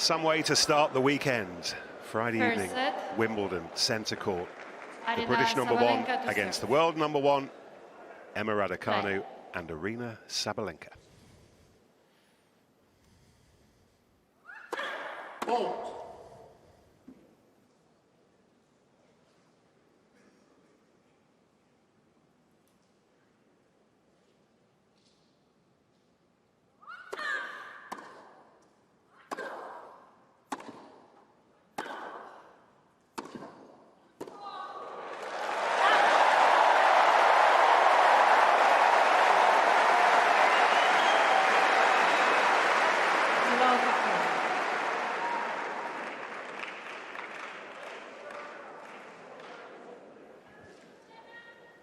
Some way to start the weekend. Friday evening, set. Wimbledon, centre court. The Aryna British number one Sabalenka to against the serve. world number one, Emma Raducanu and Aryna Sabalenka. Fault.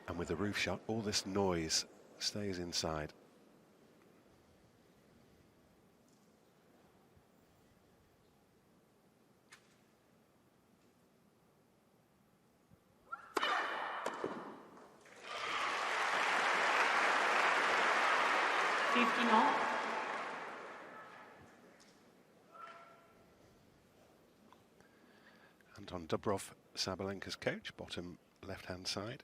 And with the roof shut, all this noise stays inside. Anton Dubrov, Sabalenka's coach, bottom left-hand side.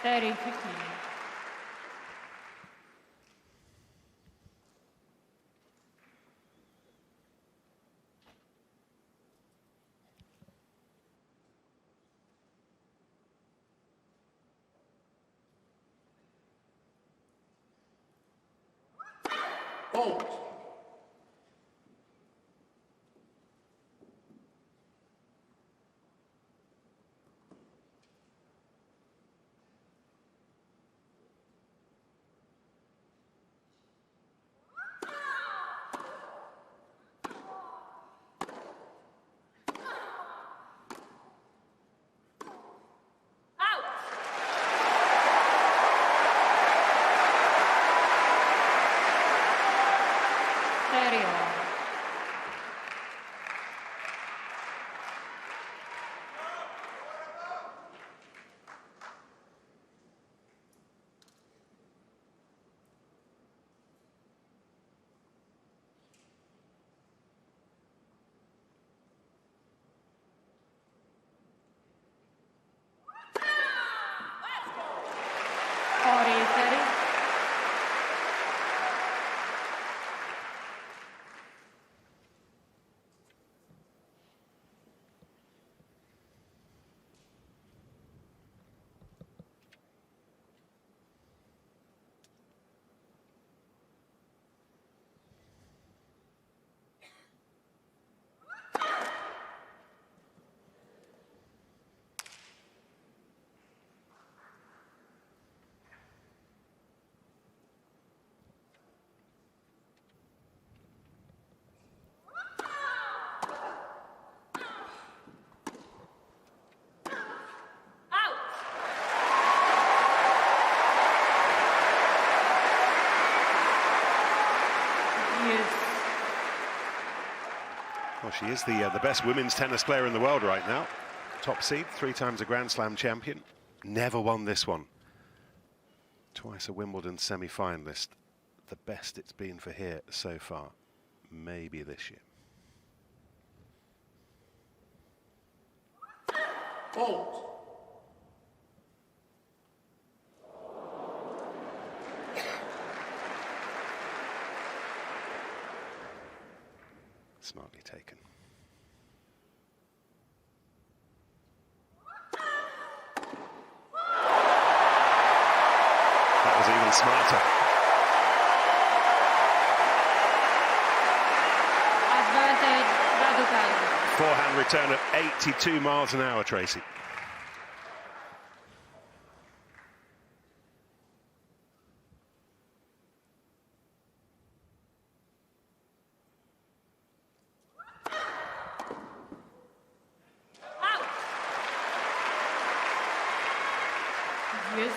Very 15. Fault. Well, she is the best women's tennis player in the world right now. Top seed, 3 times a Grand Slam champion. Never won this one. Twice a Wimbledon semi-finalist. The best it's been for here so far. Maybe this year. Fault. Smartly taken. That was even smarter. Advantage, Raducanu. Forehand return at 82 miles an hour, Tracy. Yes.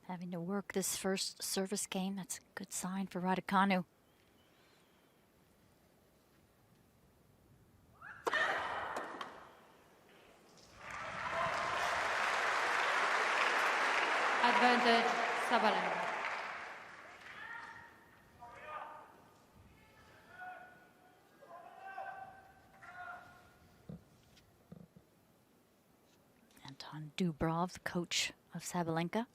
Having to work this first service game, that's a good sign for Raducanu. Advantage, Sabalenka. Anton Dubrov, the coach of Sabalenka.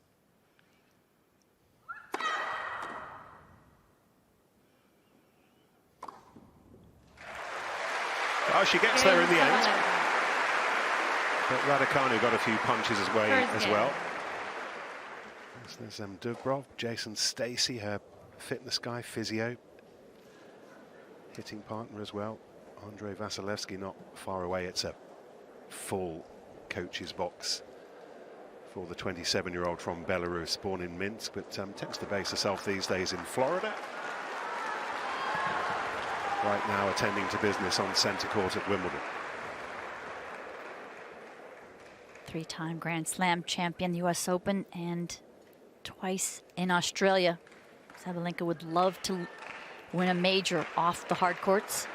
Oh, she gets there in the end. Sabalenka. But Raducanu got a few punches as well. First As game. well. There's Dubrov, Jason Stacey, her fitness guy, physio, hitting partner as well. Andrei Vasilevsky not far away. It's a full coach's box for the 27-year-old from Belarus, born in Minsk, but tends to base herself these days in Florida. Right now attending to business on centre court at Wimbledon. Three-time Grand Slam champion, the US Open, and twice in Australia. Sabalenka would love to win a major off the hard courts.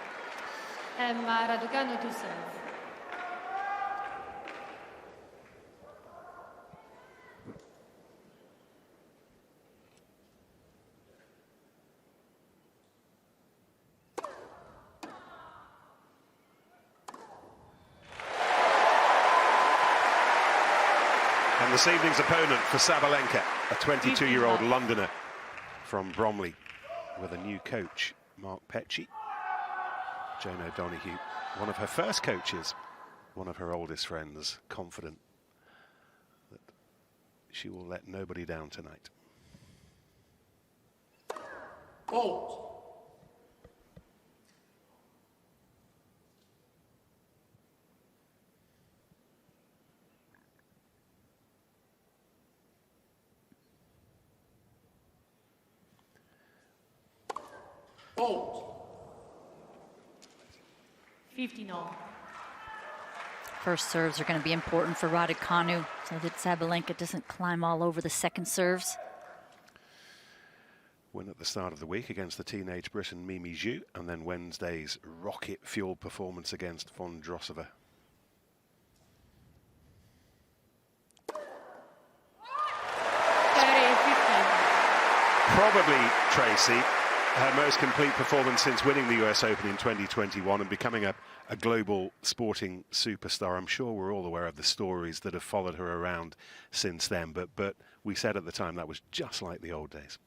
And Raducanu to serve. And this evening's opponent for Sabalenka, a 22-year-old Londoner from Bromley, with a new coach, Mark Petchey. Jane O'Donoghue, one of her first coaches, one of her oldest friends, confident that she will let nobody down tonight. Fault. Fault. 15-all. First serves are going to be important for Raducanu so that Sabalenka doesn't climb all over the second serves. Win at the start of the week against the teenage Briton Mimi Zhu, and then Wednesday's rocket-fueled performance against Vondrousova. Probably, Tracy, her most complete performance since winning the US Open in 2021 and becoming a global sporting superstar. I'm sure we're all aware of the stories that have followed her around since then, but we said at the time that was just like the old days.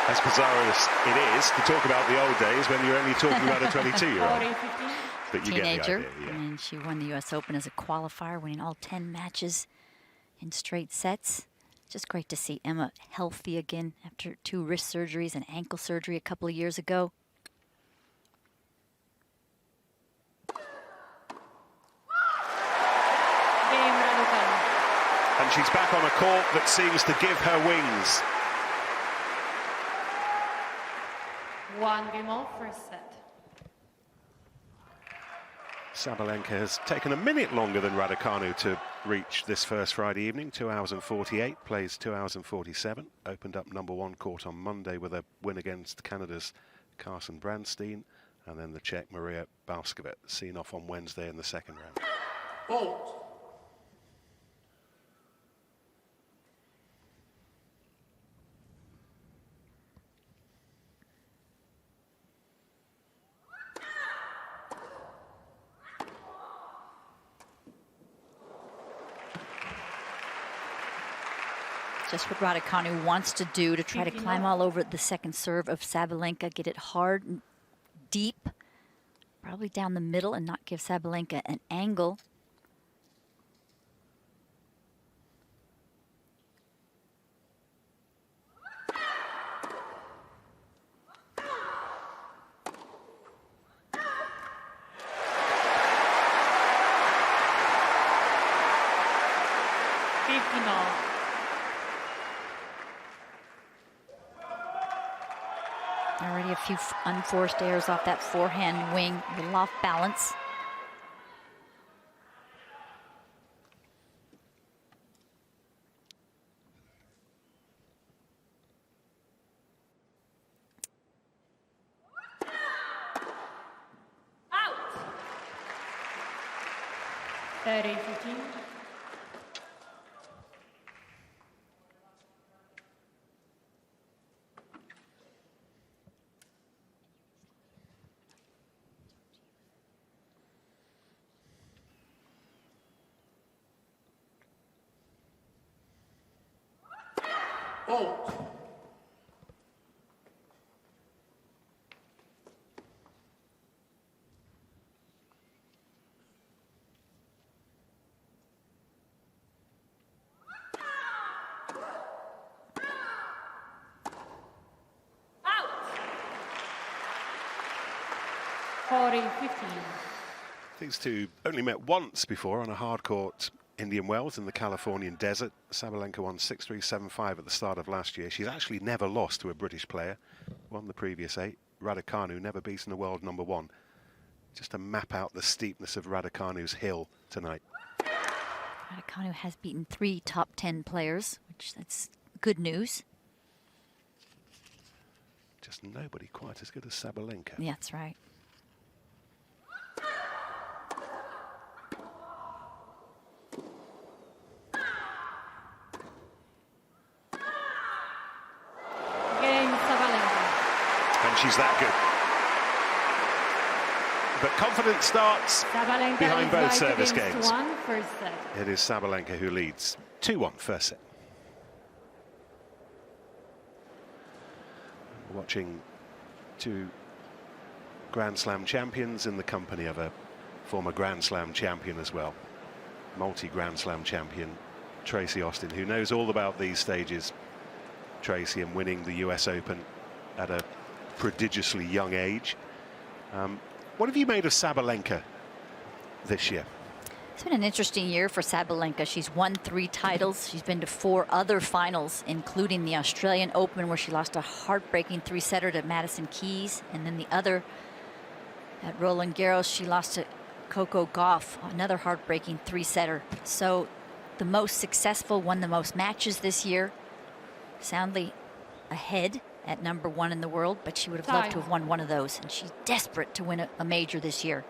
As bizarre as it is to talk about the old days when you're only talking about a 22-year-old. But you Teenager, get the idea, yeah. and she won the US Open as a qualifier, winning all 10 matches in straight sets. Just great to see Emma healthy again after 2 wrist surgeries and ankle surgery a couple of years ago. And she's back on a court that seems to give her wings. 1 game off, first set. Sabalenka has taken a minute longer than Raducanu to reach this first Friday evening, 2 hours and 48, plays 2 hours and 47. Opened up #1 court on Monday with a win against Canada's Carson Brandstein, and then the Czech Maria Balskova, seen off on Wednesday in the second round. Fault. Just what Raducanu wants to do to try to climb all over the second serve of Sabalenka, get it hard and deep, probably down the middle, and not give Sabalenka an angle. 15-all. Already a few unforced errors off that forehand wing, a little off balance. Out. 30-15. Fault. Out. 40-15. These two only met once before on a hard court Indian Wells in the Californian desert. Sabalenka won 6-3, 7-5 at the start of last year. She's actually never lost to a British player. Won the previous 8. Raducanu never beaten the world number 1. Just to map out the steepness of Raducanu's hill tonight. Raducanu has beaten 3 top 10 players, which that's good news. Just nobody quite as good as Sabalenka. Yeah, that's right. She's that good. But confidence starts Sabalenka behind both is service against games. 1 first set. It is Sabalenka who leads 2-1 first set. We're watching 2 Grand Slam champions in the company of a former Grand Slam champion as well. Multi-Grand Slam champion Tracy Austin, who knows all about these stages. Tracy, and winning the US Open at a prodigiously young age. What have you made of Sabalenka this year? It's been an interesting year for Sabalenka. She's won 3 titles. She's been to 4 other finals, including the Australian Open, where she lost a heartbreaking 3-setter to Madison Keys. And then the other at Roland Garros, she lost to Coco Gauff, another heartbreaking 3-setter. So the most successful, won the most matches this year. Soundly ahead at number 1 in the world, but she would have loved to have won one of those, and she's desperate to win a major this year.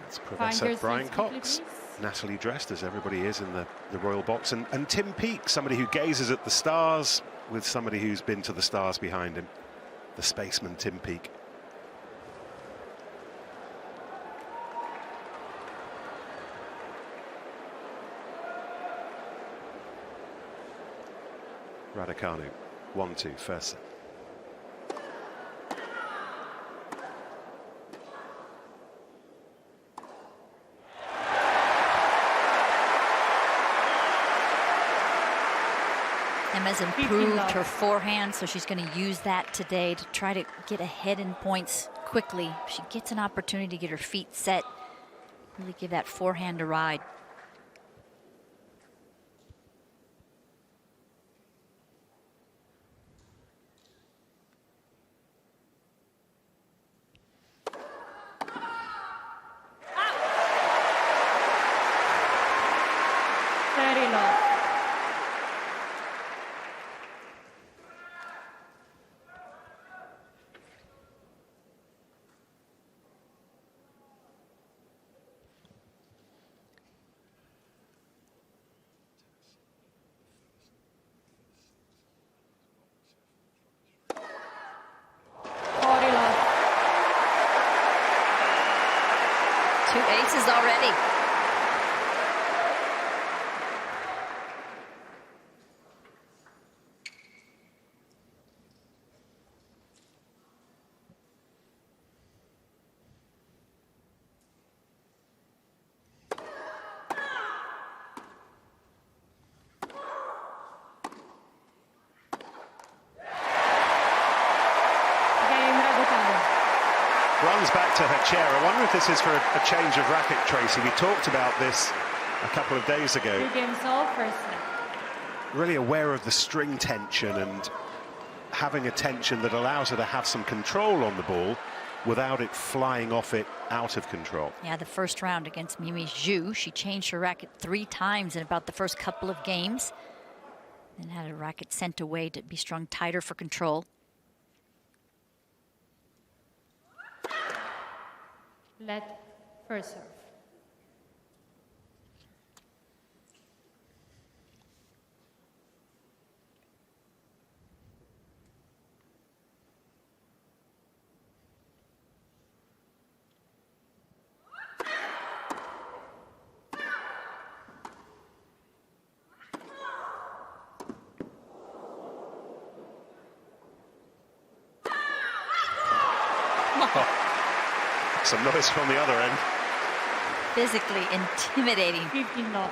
That's Professor Brian Cox. Natalie dressed as everybody is in the Royal Box, and Tim Peake, somebody who gazes at the stars with somebody who's been to the stars behind him, the spaceman Tim Peake. Raducanu, 1-2 first set. Emma's improved her forehand, so she's going to use that today to try to get ahead in points quickly. If she gets an opportunity to get her feet set, really give that forehand a ride. Two aces already. Runs back to her chair. I wonder if this is for a change of racket, Tracy. We talked about this a couple of days ago. 2 games all, first set. Really aware of the string tension and having a tension that allows her to have some control on the ball without it flying off it out of control. Yeah, the first round against Mimi Zhu, she changed her racket 3 times in about the first couple of games and had a racket sent away to be strung tighter for control. Let first serve. Some noise from the other end. Physically intimidating. 15 love.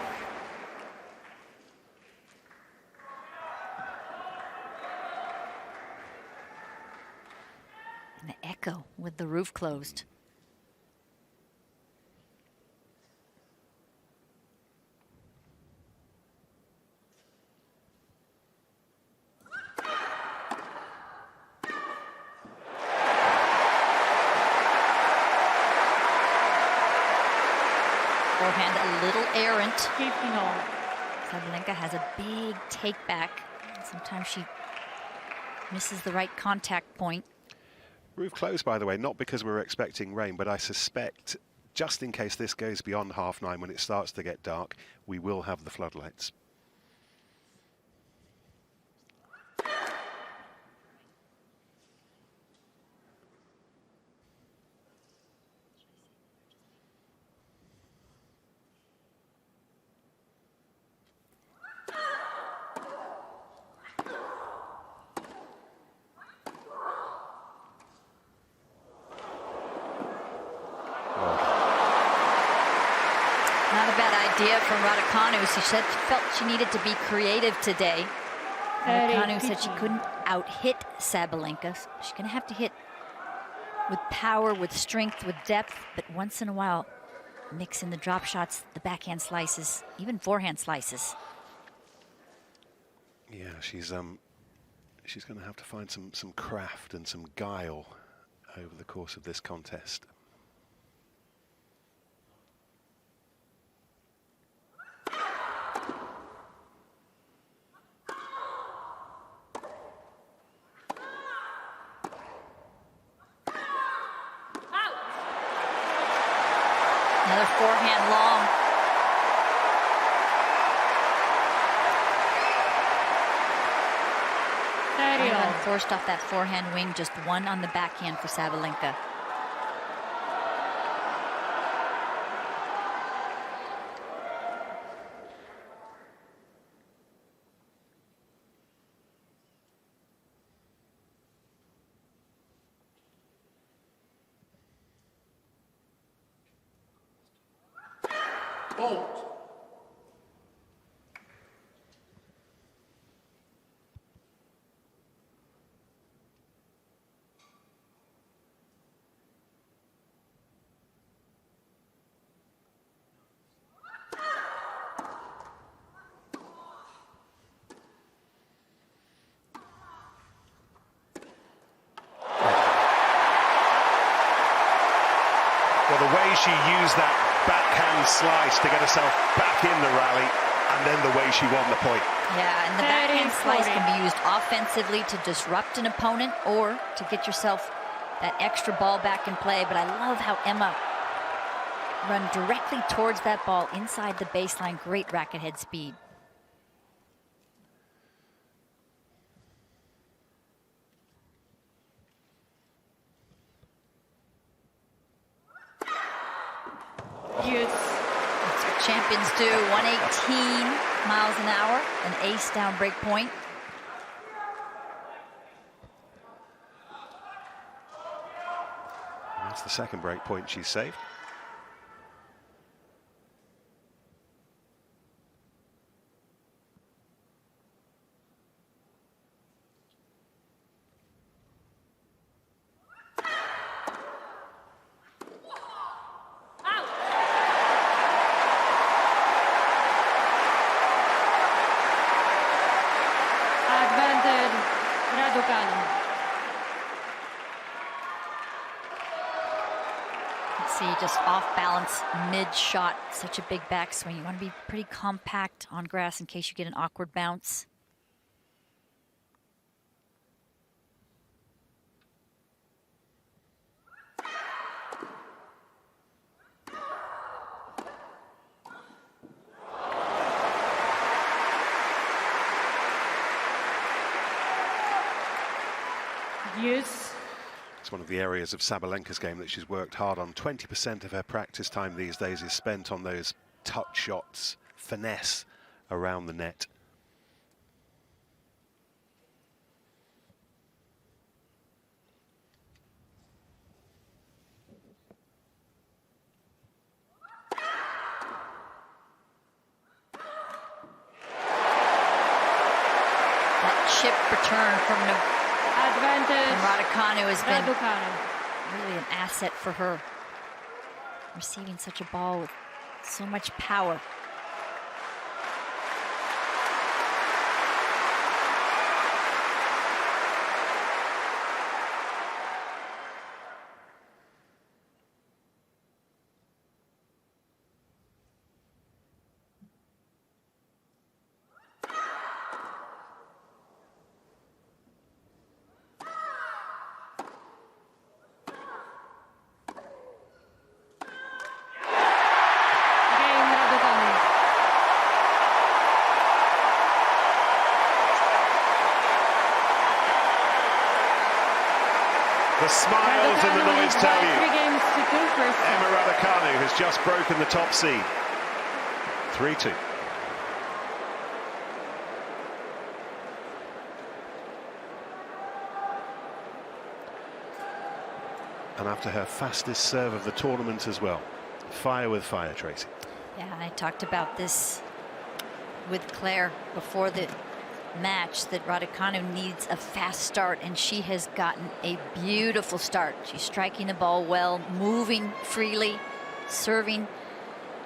And the echo with the roof closed. Forehand a little errant. 15 all. Sabalenka has a big take back. Sometimes she misses the right contact point. Roof closed, by the way, not because we're expecting rain, but I suspect just in case this goes beyond 9:30 when it starts to get dark, we will have the floodlights. Not a bad idea from Raducanu. She said she felt she needed to be creative today. Raducanu said she couldn't out-hit Sabalenka. She's going to have to hit with power, with strength, with depth, but once in a while, mix in the drop shots, the backhand slices, even forehand slices. Yeah, she's going to have to find some craft and some guile over the course of this contest. Another forehand long. Ivan forced off that forehand wing, just one on the backhand for Sabalenka. Fault. Well, the way she used that backhand slice to get herself back in the rally, and then the way she won the point. Yeah, and the backhand slice can be used offensively to disrupt an opponent or to get yourself that extra ball back in play. But I love how Emma run directly towards that ball inside the baseline. Great racket head speed. That's what champions do. 118 miles an hour, an ace down break point. That's the second break point she's saved. See, just off balance mid-shot. Such a big backswing. You want to be pretty compact on grass in case you get an awkward bounce. Use. It's one of the areas of Sabalenka's game that she's worked hard on. 20% of her practice time these days is spent on those touch shots, finesse around the net. That chip return from Advantage. Raducanu has been Raducanu. really an asset for her. Receiving such a ball with so much power. The smiles and the noise tell you. 3 games to 2 first. Emma Raducanu has just broken the top seed. 3-2. And after her fastest serve of the tournament as well. Fire with fire, Tracy. Yeah, I talked about this with Claire before the match, that Raducanu needs a fast start, and she has gotten a beautiful start. She's striking the ball well, moving freely, serving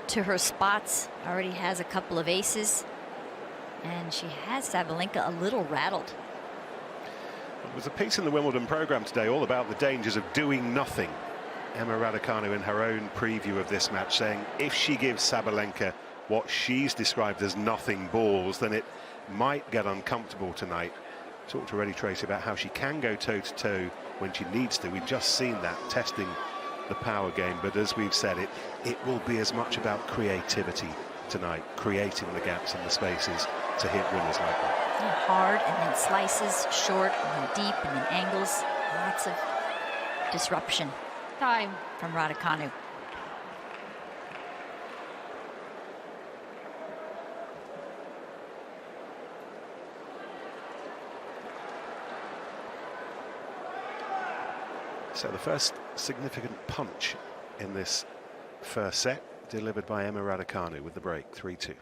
to her spots, already has a couple of aces, and she has Sabalenka a little rattled. There was a piece in the Wimbledon programme today all about the dangers of doing nothing. Emma Raducanu in her own preview of this match saying if she gives Sabalenka what she's described as nothing balls, then it might get uncomfortable tonight. Talked already, Tracy, about how she can go toe-to-toe when she needs to. We've just seen that testing the power game, but as we've said, it will be as much about creativity tonight, creating the gaps and the spaces to hit winners like that. Yeah, hard, and then slices, short, and then deep, and then angles. Lots of disruption. Time. From Raducanu. So the first significant punch in this first set delivered by Emma Raducanu with the break, 3-2.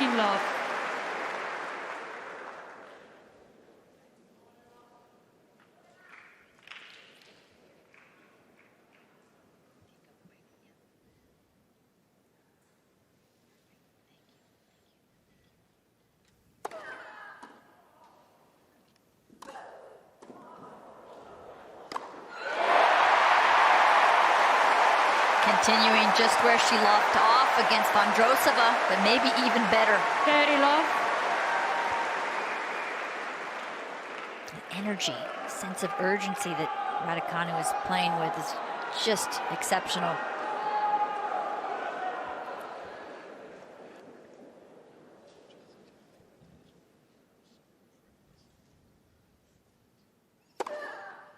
Love. Continuing just where she left off against Vondrousova, but maybe even better. 30 love. The energy, sense of urgency that Raducanu is playing with is just exceptional.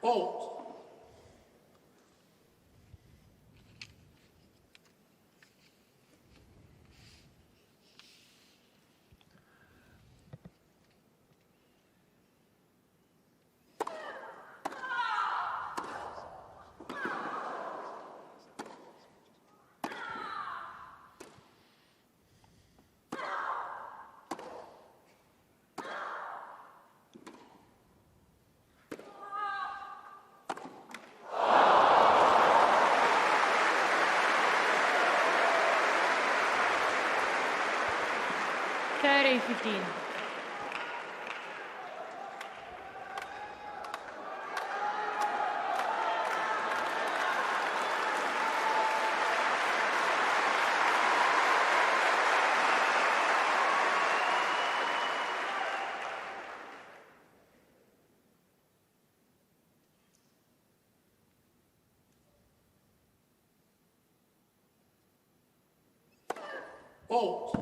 Fault. Fault.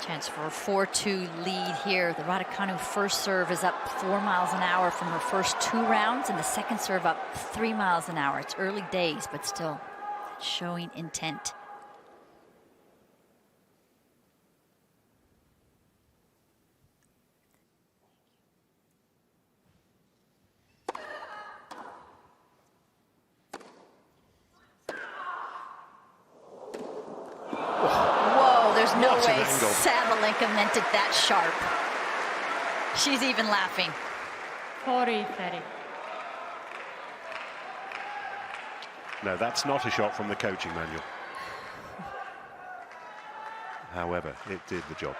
Chance for a 4-2 lead here. The Raducanu first serve is up 4 miles an hour from her first 2 rounds, and the second serve up 3 miles an hour. It's early days, but still showing intent. There's no way Sabalenka meant it that sharp. She's even laughing. 40-30. No, that's not a shot from the coaching manual. However, it did the job.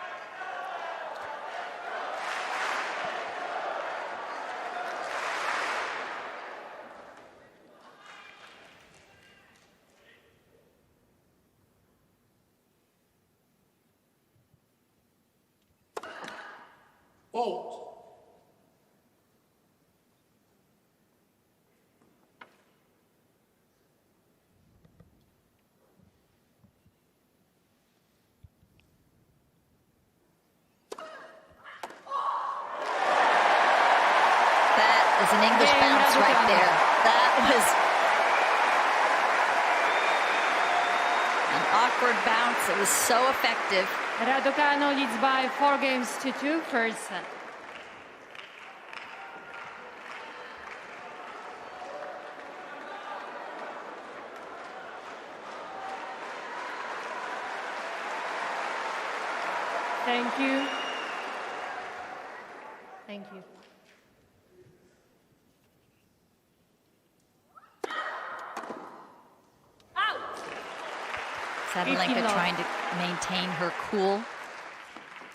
Fault. That is an English bounce right there. That was an awkward bounce. It was so effective. Raducanu leads by 4-2 first set. Thank you. Thank you. Sabalenka trying to maintain her cool.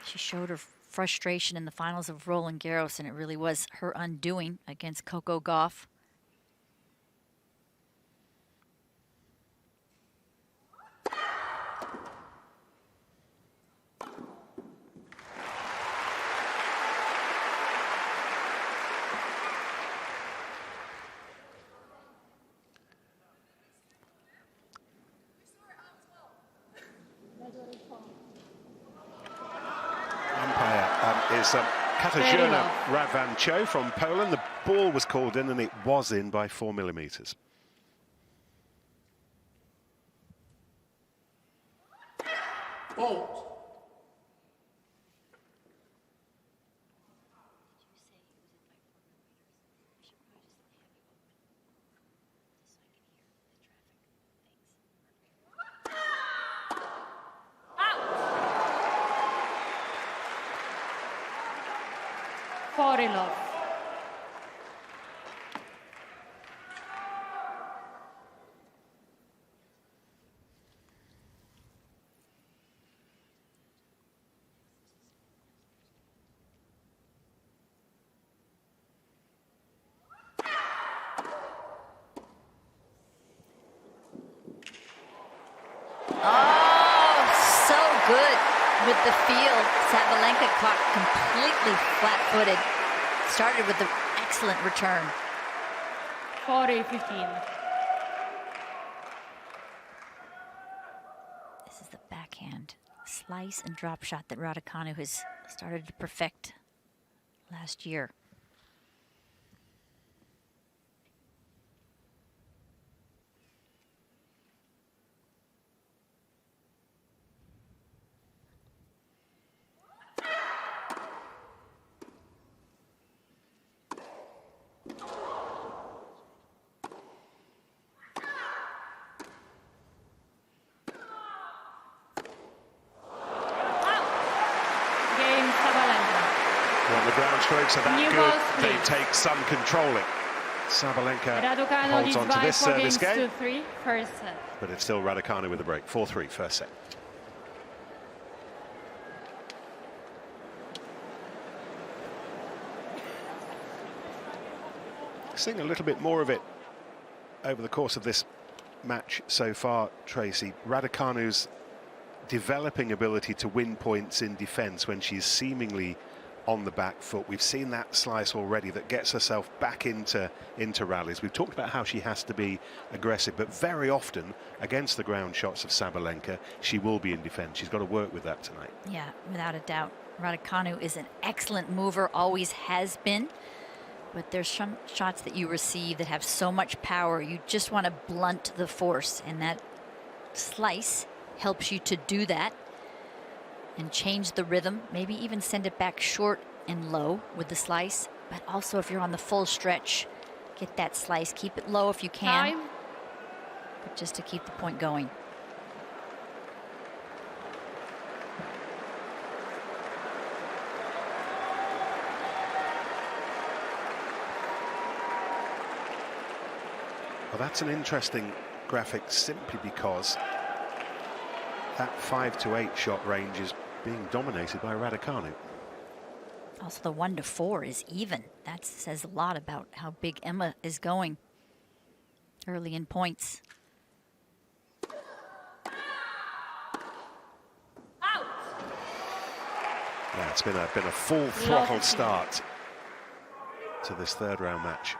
She showed her frustration in the finals of Roland Garros, and it really was her undoing against Coco Gauff. Is Katarzyna Raducanu from Poland. The ball was called in, and it was in by 4 millimeters. Fault. Love. So good with the field. Sabalenka caught completely flat-footed. Started with an excellent return. 40-15. This is the backhand slice and drop shot that Raducanu has started to perfect last year. And the ground strokes are that New good, balls, they please. take some controlling. Sabalenka Raducanu holds leads on to by this 4 service games game, to 3, first set. but it's still Raducanu with a break. 4-3, first set. Seeing a little bit more of it over the course of this match so far, Tracy. Raducanu's developing ability to win points in defence when she's seemingly on the back foot. We've seen that slice already that gets herself back into rallies. We've talked about how she has to be aggressive, but very often against the ground shots of Sabalenka, she will be in defence. She's got to work with that tonight. Yeah, without a doubt. Raducanu is an excellent mover, always has been. But there's some shots that you receive that have so much power, you just want to blunt the force. And that slice helps you to do that and change the rhythm, maybe even send it back short and low with the slice. But also if you're on the full stretch, get that slice, keep it low if you can, Time. but just to keep the point going. Well, that's an interesting graphic simply because that 5 to 8 shot range is being dominated by Raducanu. Also, the 1 to 4 is even. That says a lot about how big Emma is going early in points. Out. Yeah, it's been a full throttle start to this third round match.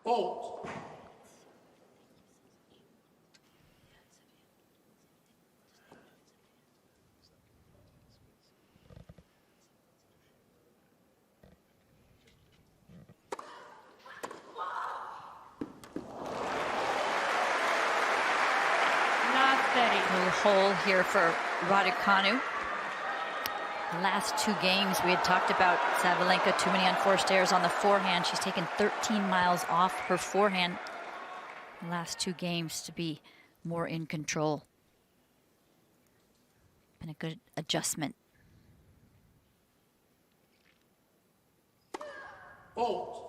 Fault. Not steady. Little hole here for Raducanu. The last 2 games we had talked about Sabalenka, too many unforced errors on the forehand. She's taken 13 miles off her forehand the last 2 games to be more in control. Been a good adjustment. Fault.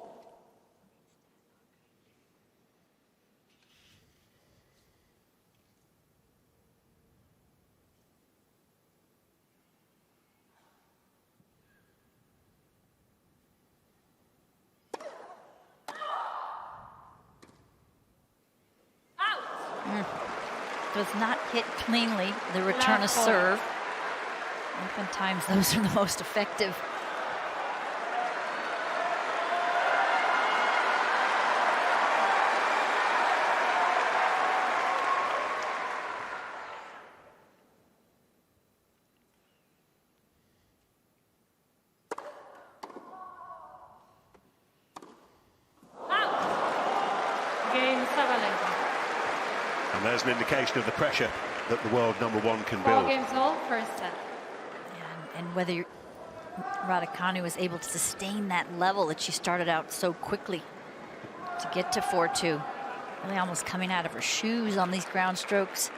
Does not hit cleanly the return of Last ball. serve. Oftentimes those are the most effective. Game Sabalenka. And there's an indication of the pressure that the world #1 can 4 build. games all, first set. And whether Raducanu is able to sustain that level that she started out so quickly to get to 4-2. Really almost coming out of her shoes on these ground strokes.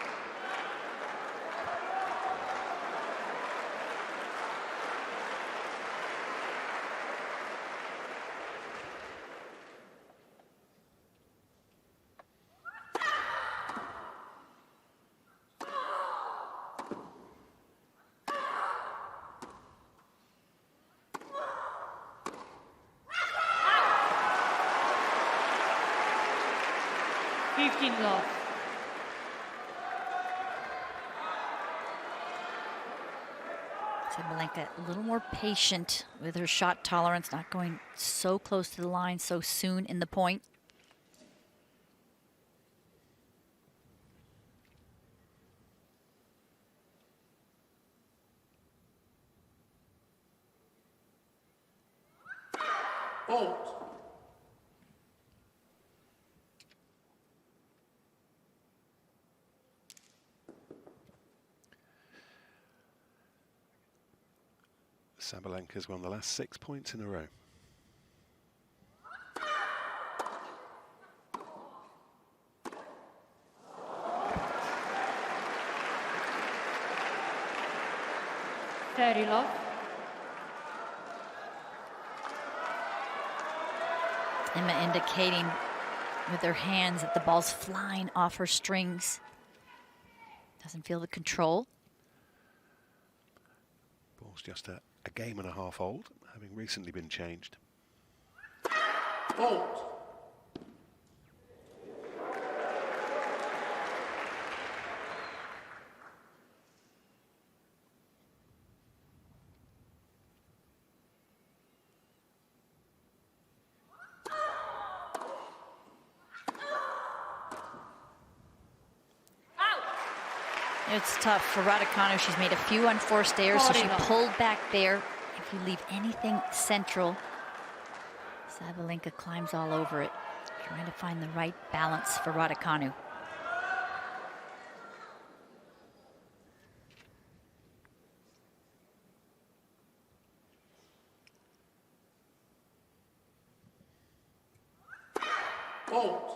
Love. Sabalenka a little more patient with her shot tolerance, not going so close to the line so soon in the point. Fault. Sabalenka's won the last 6 points in a row. Very low. Emma indicating with her hands that the ball's flying off her strings. Doesn't feel the control. Ball's just a game and a half old, having recently been changed. Fault. It's tough for Raducanu. She's made a few unforced errors, so she pulled back there. If you leave anything central, Sabalenka climbs all over it, trying to find the right balance for Raducanu. Fault.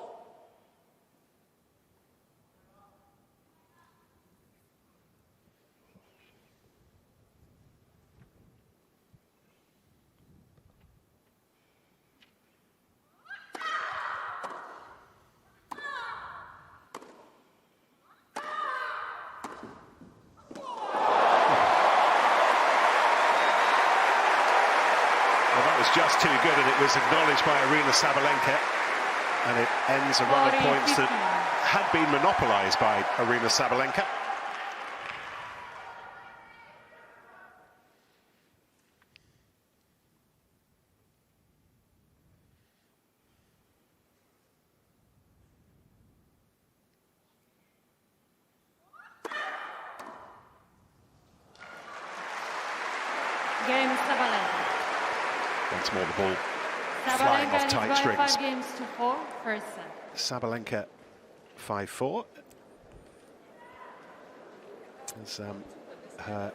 Just too good, and it was acknowledged by Aryna Sabalenka, and it ends a run of points that had been monopolised by Aryna Sabalenka. Game Sabalenka. Once more the ball flying off tight strings. 5 games to 4, first set. Sabalenka 5-4. As her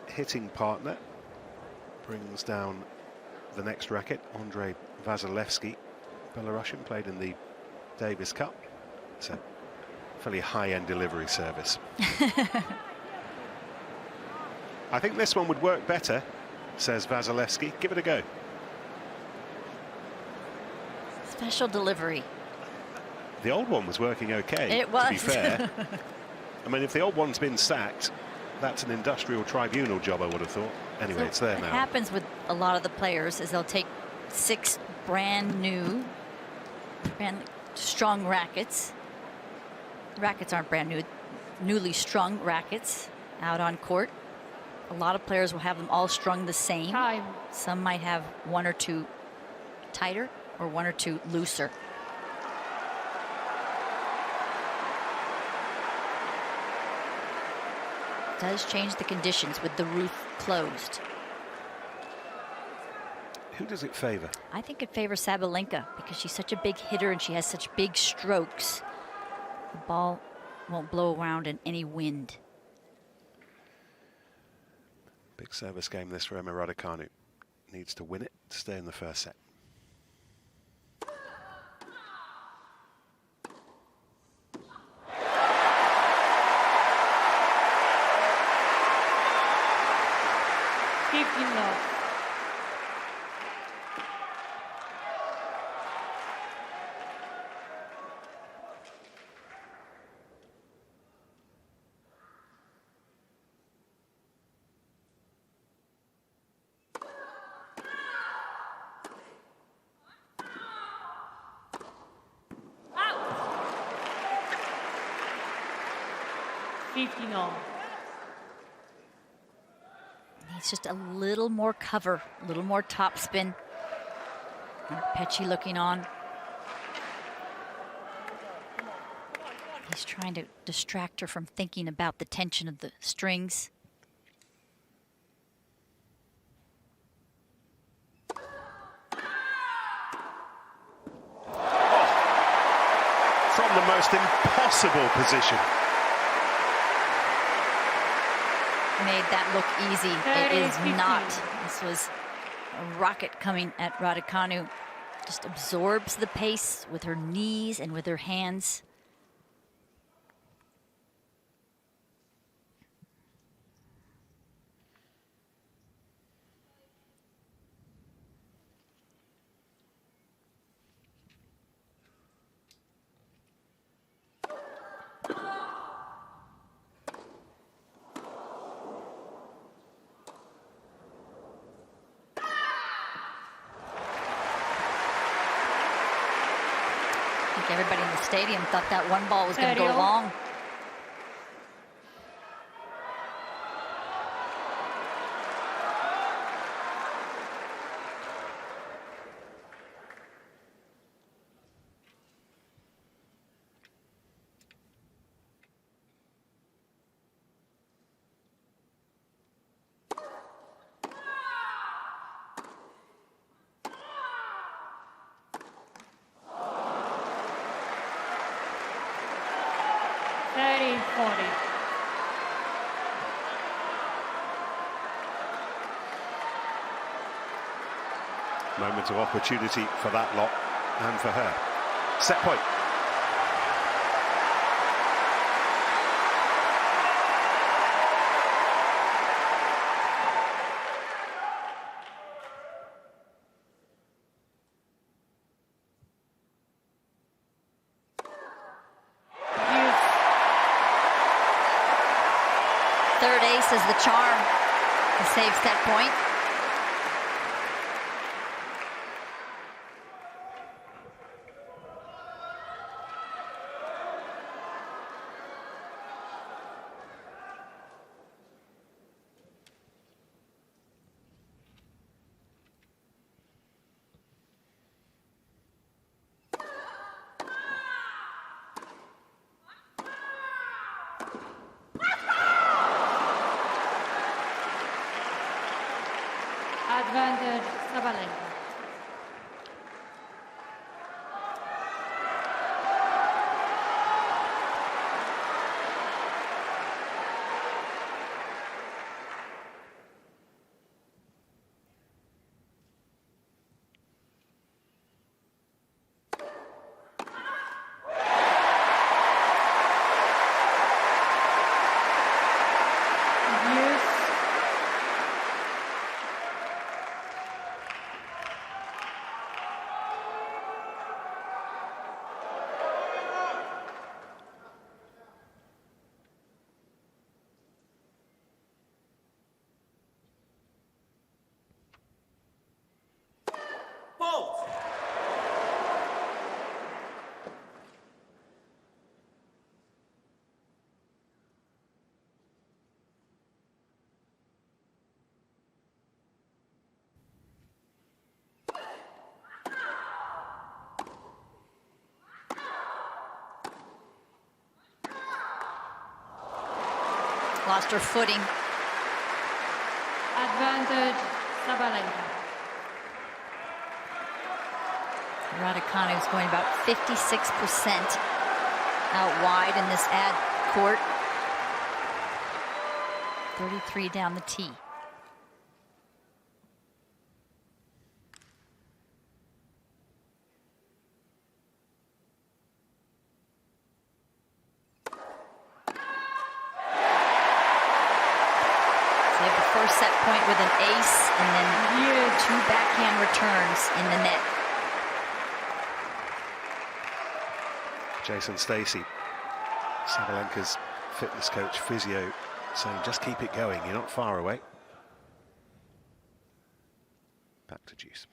hitting partner brings down the next racket, Andrei Vasilevsky, Belarusian, played in the Davis Cup. It's a fairly high-end delivery service. I think this one would work better, says Vasilevsky. Give it a go. Special delivery. The old one was working okay, it was. to be fair. I mean, if the old one's been sacked, that's an industrial tribunal job, I would have thought. Anyway, So it's there what now. happens with a lot of the players is they'll take 6 brand new, strong rackets. Rackets aren't brand new, newly strung rackets out on court. A lot of players will have them all strung the same. Time. Some might have 1 or 2 tighter or 1 or 2 looser. Does change the conditions with the roof closed. Who does it favour? I think it favors Sabalenka because she's such a big hitter and she has such big strokes. The ball won't blow around in any wind. Big service game this for Emma Raducanu. Needs to win it to stay in the first set. Needs just a little more cover, a little more topspin. Pecci looking on. He's trying to distract her from thinking about the tension of the strings. From the most impossible position. made that look easy. It is 30-15. not. This was a rocket coming at Raducanu. Just absorbs the pace with her knees and with her hands. I think everybody in the stadium thought that one ball was going to go long. Moment of opportunity for that lot and for her. Set point. Third ace is the charm to save set point. Advantage Sabalenka. Lost her footing. Advantage Sabalenka. Raducanu is going about 56% out wide in this ad court. 33 down the tee. First set point with an ace and then two backhand returns in the net. Jason Stacey, Sabalenka's fitness coach, physio, saying just keep it going, you're not far away. Back to deuce.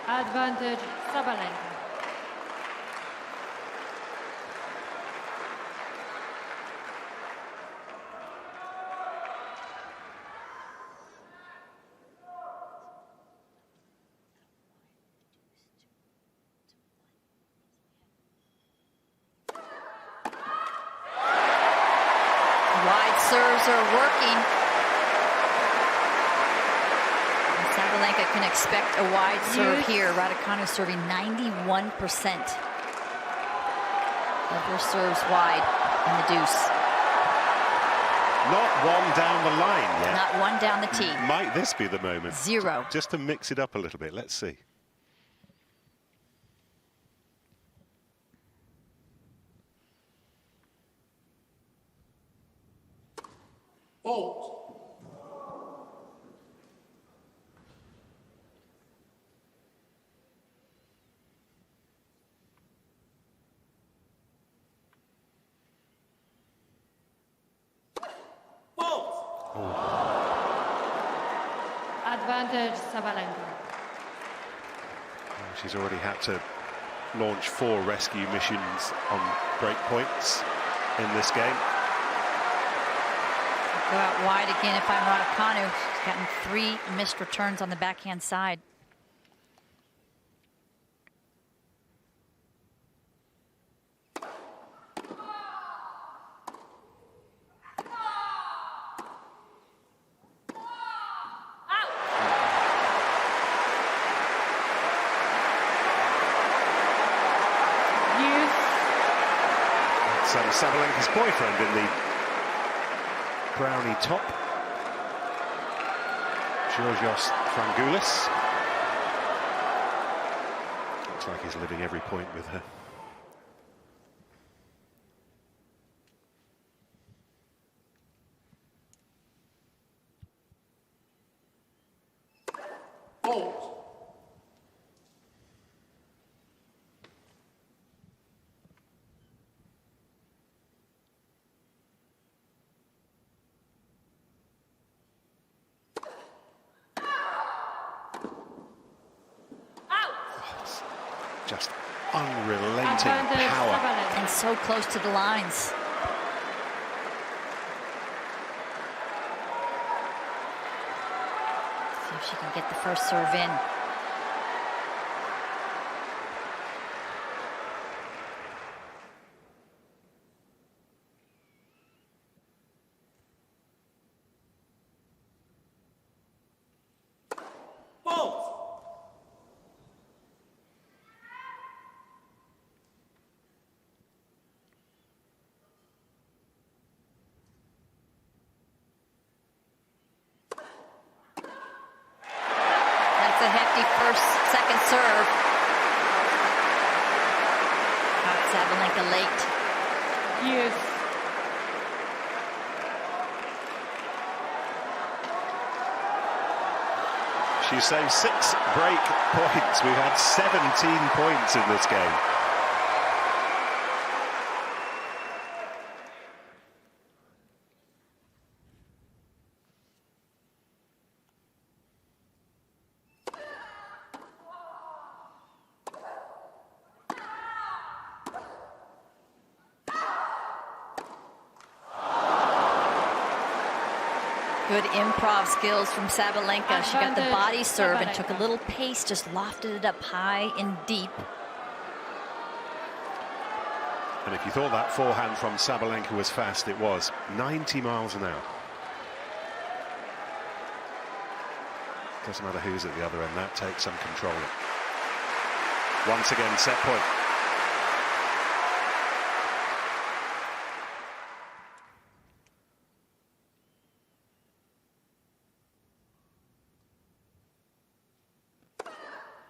Advantage Sabalenka. Wide serves are working. Sabalenka can expect a wide serve here. Raducanu serving 91% of her serves wide in the deuce. Not one down the line yet. Not one down the tee. Might this be the moment? Zero. Just to mix it up a little bit. Let's see. Fault. Advantage Sabalenka. She's already had to launch 4 rescue missions on break points in this game. Go out wide again if I'm Raducanu. She's gotten 3 missed returns on the backhand side. Sabalenka's boyfriend in the brownie top, Georgios Frangoulis. Looks like he's living every point with her. Fault. Just unrelenting Advantage power. Sabalenka. And so close to the lines. See if she can get the first serve in. Fault. That's a hefty second serve. Caught Sabalenka late. Yes. She saved 6 break points. We've had 17 points in this game. Good improv skills from Sabalenka. She got the Advantage body serve and took a Sabalenka. little pace, just lofted it up high and deep. And if you thought that forehand from Sabalenka was fast, it was. 90 miles an hour. Doesn't matter who's at the other end, that takes some control. Once again, set point.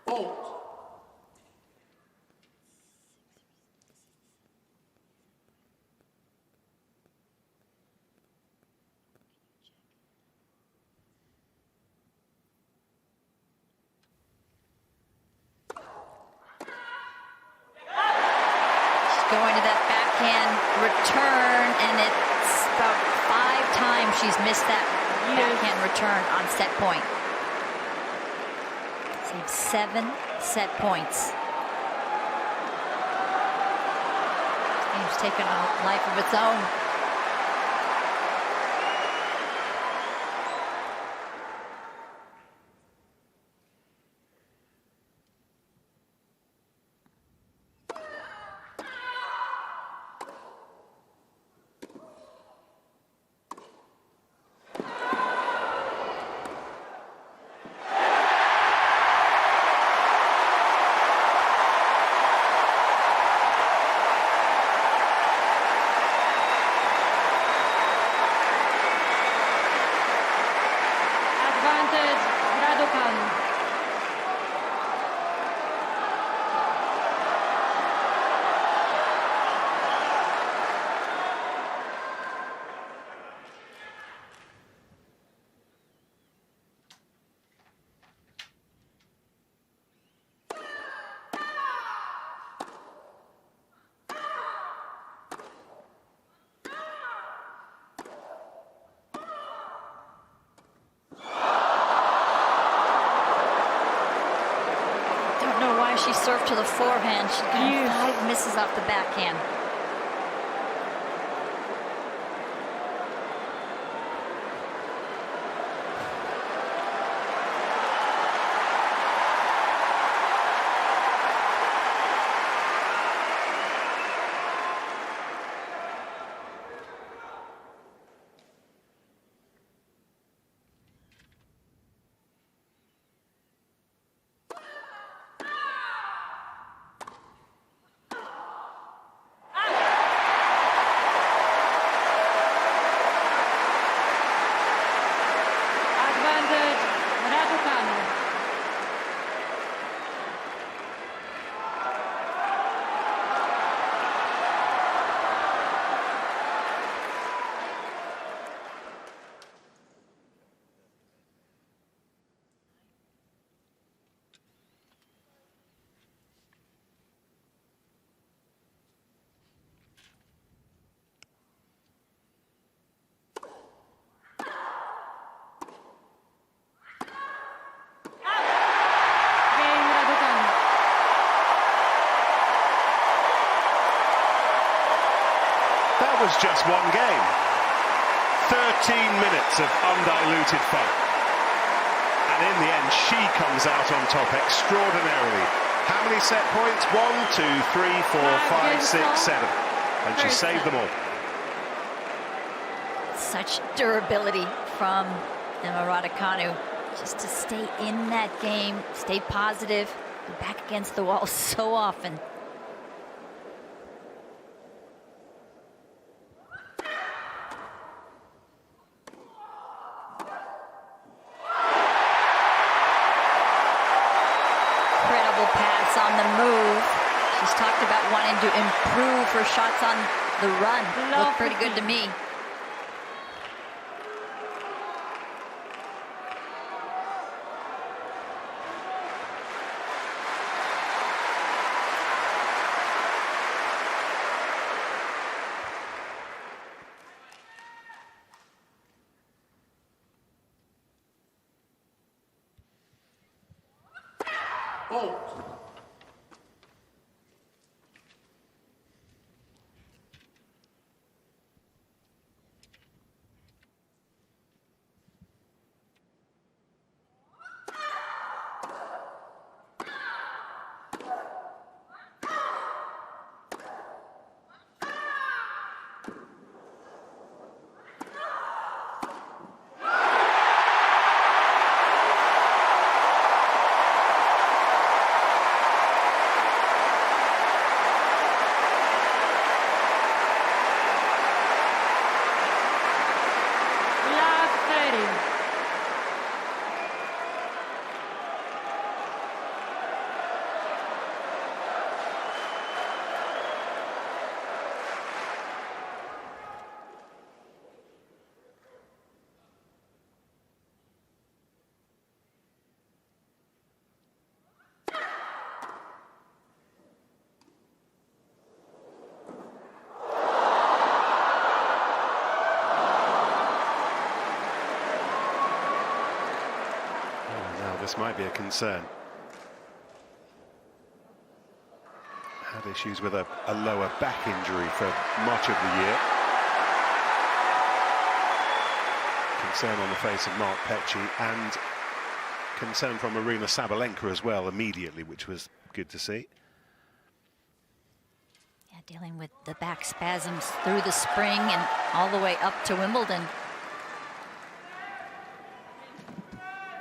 Fault. Going to that backhand return, and it's about 5 times she's missed that backhand return on set point. Saved 7 set points. This game's taken on a life of its own. long as she served to the forehand, she got 5 misses off the backhand. Advantage, Raducanu. Game Raducanu. That was just one game. 13 minutes of undiluted fun. And in the end, she comes out on top extraordinarily. How many set points? 1, 2, 3, 4, 5, 6, 7. And she saved them all. Such durability from Emma Raducanu, just to stay in that game, stay positive, go back against the wall so often. Incredible pass on the move. She's talked about wanting to improve her shots on the run. Looked pretty good to me. Fault. Love 30. Now this might be a concern. Had issues with a lower back injury for much of the year. Concern on the face of Mark Petchey, and concern from Aryna Sabalenka as well immediately, which was good to see. Yeah, dealing with the back spasms through the spring and all the way up to Wimbledon.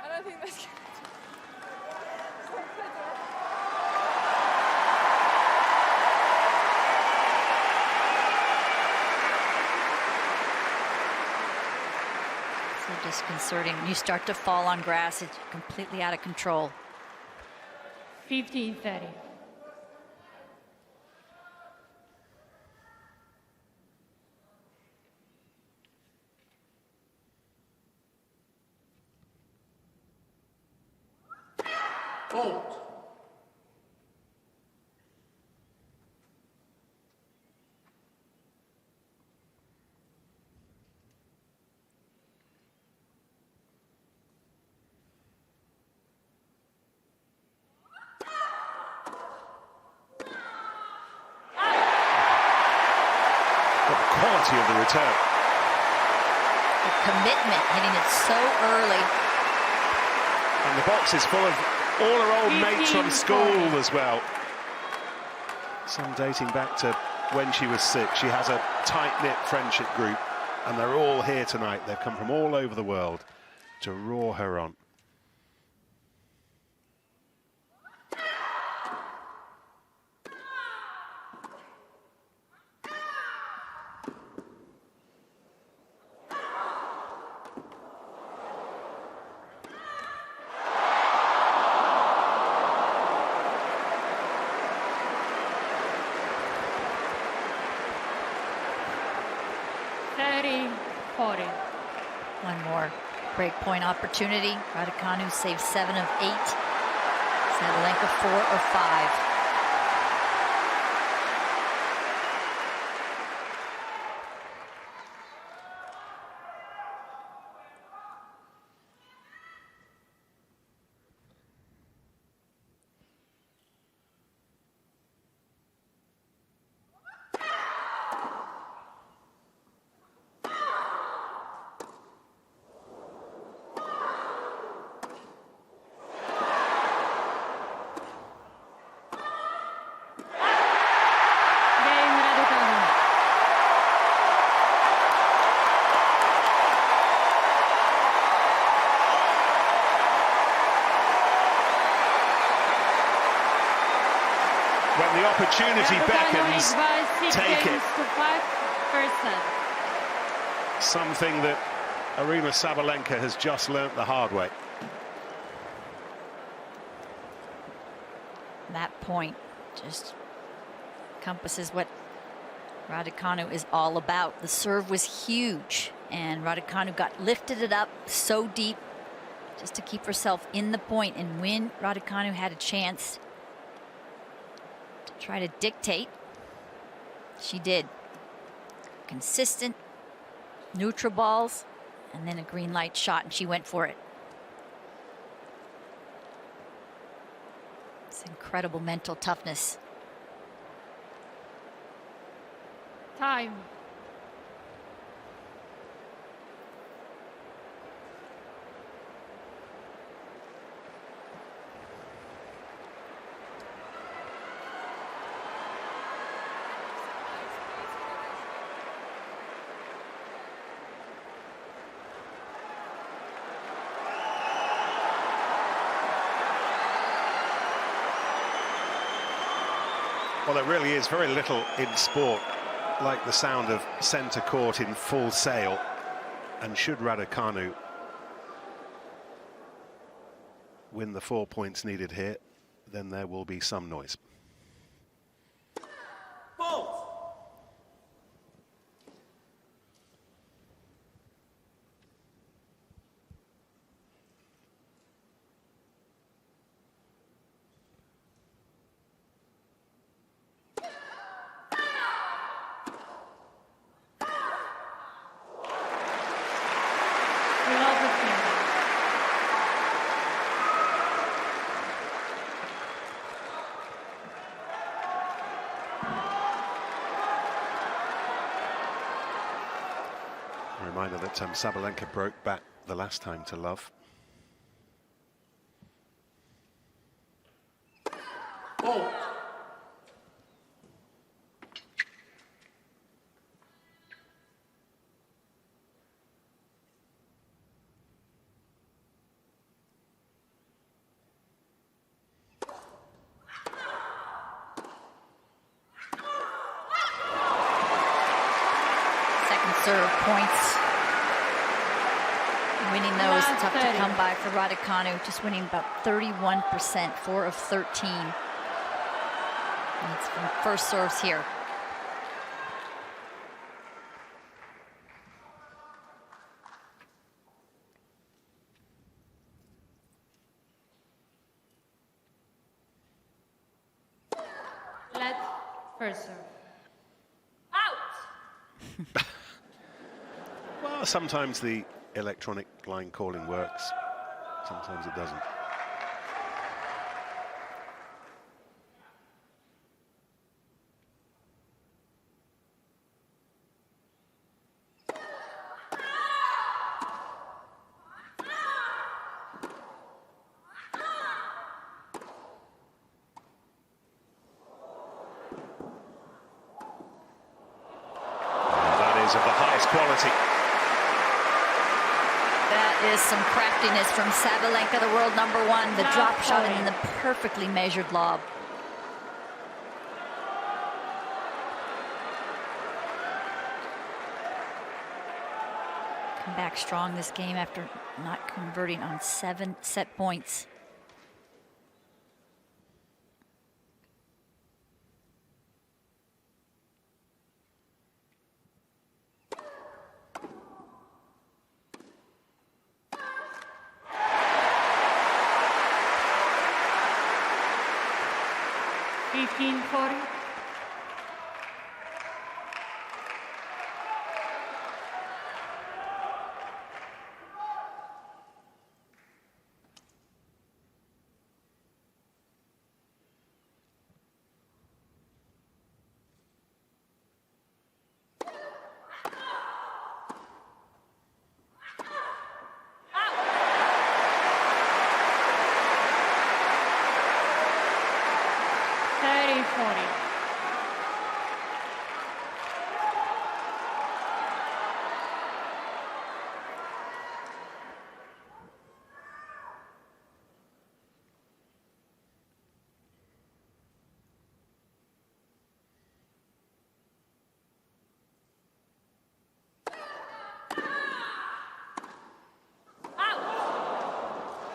I don't think that's good. So disconcerting. When you start to fall on grass, it's completely out of control. 15-30. Fault. beauty of the return. The commitment, hitting it so early. And the box is full of all her old mates from school as well. Some dating back to when she was 6. She has a tight-knit friendship group, and they're all here tonight. They've come from all over the world to roar her on. One more break point opportunity. Raducanu saves 7 of 8. Sabalenka 4 or 5. When the opportunity beckons, take it. Something that Aryna Sabalenka has just learnt the hard way. That point just encompasses what Raducanu is all about. The serve was huge, and Raducanu lifted it up so deep just to keep herself in the point. And when Raducanu had a chance to try to dictate, she did. Consistent, neutral balls, and then a green light shot, and she went for it. It's incredible mental toughness. Time. Well, there really is very little in sport like the sound of centre court in full sail. And should Raducanu win the 4 points needed here, then there will be some noise. A reminder that Sabalenka broke back the last time to love. Fault. Serve points. Winning those, tough to come by for Raducanu. Just winning about 31%, 4 of 13. And it's from first serves here. Let first serve. Out! Well, sometimes the electronic line calling works, sometimes it doesn't. of the highest quality. That is some craftiness from Sabalenka, the world #1. The drop shot and then the perfectly measured lob. Come back strong this game after not converting on 7 set points.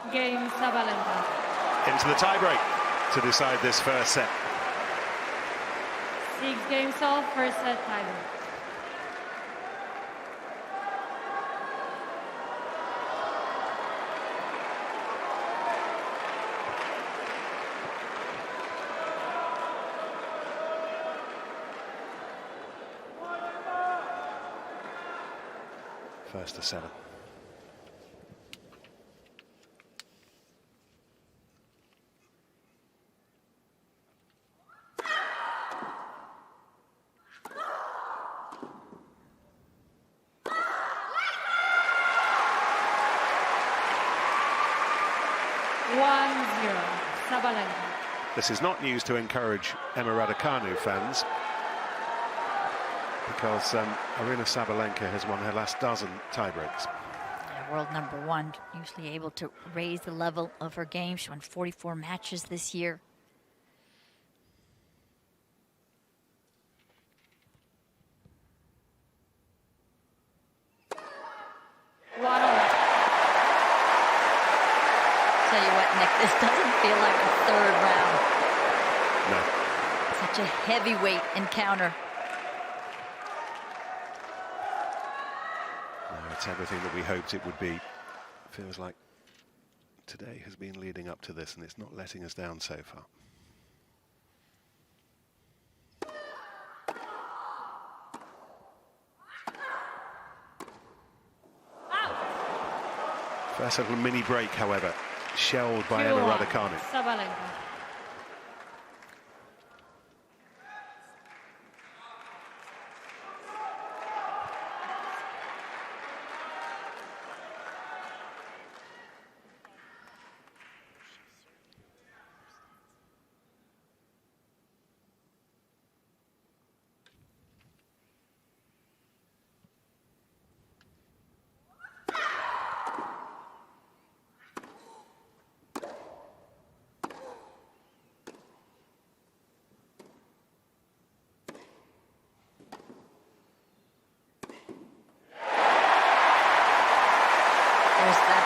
Game Sabalenka. Into the tiebreak to decide this first set. 6 games all, first set tiebreak. First to 7. This is not news to encourage Emma Raducanu fans, because Aryna Sabalenka has won her last dozen tiebreaks. Yeah, world #1, usually able to raise the level of her game. She won 44 matches this year. Tell you what, Nick, this doesn't feel like a third round. No. Such a heavyweight encounter. No, it's everything that we hoped it would be. Feels like today has been leading up to this, and it's not letting us down so far. First little mini break, however, shelled by Emma Raducanu. Sabalenka.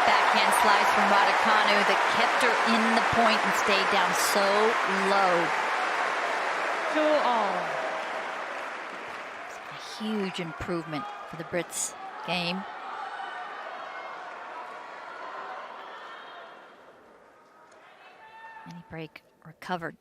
Backhand slice from Raducanu that kept her in the point and stayed down so low. 2-all. A huge improvement for the Brits' game. Mini break recovered.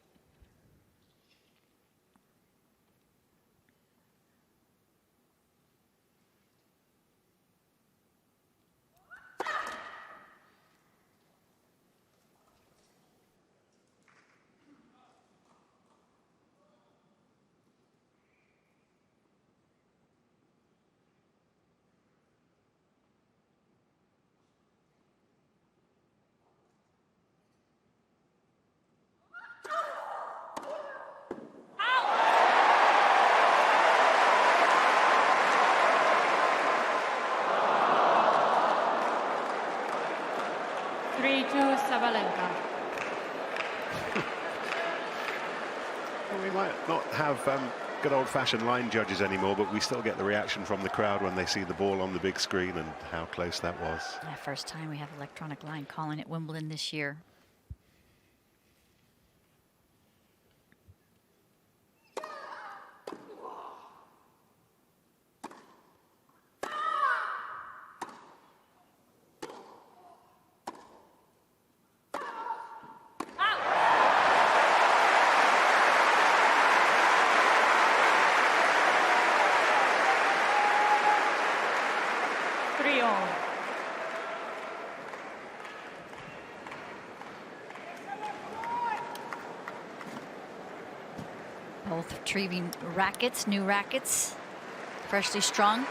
Sabalenka. Well, we might not have good old-fashioned line judges anymore, but we still get the reaction from the crowd when they see the ball on the big screen and how close that was. Yeah, first time we have electronic line calling at Wimbledon this year. Both retrieving rackets, new rackets, freshly strung.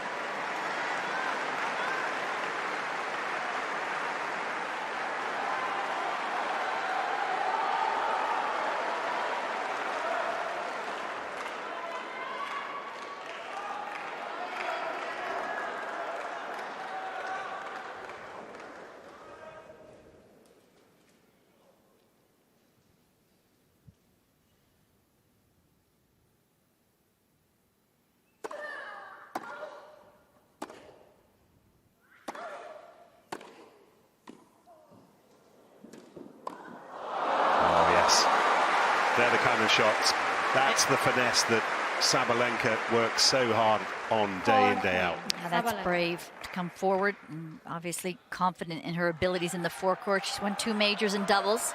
They're the kind of shots. That's the finesse that Sabalenka works so hard on day in, day out. Yeah, that's brave to come forward and obviously confident in her abilities in the forecourt. She's won 2 majors in doubles.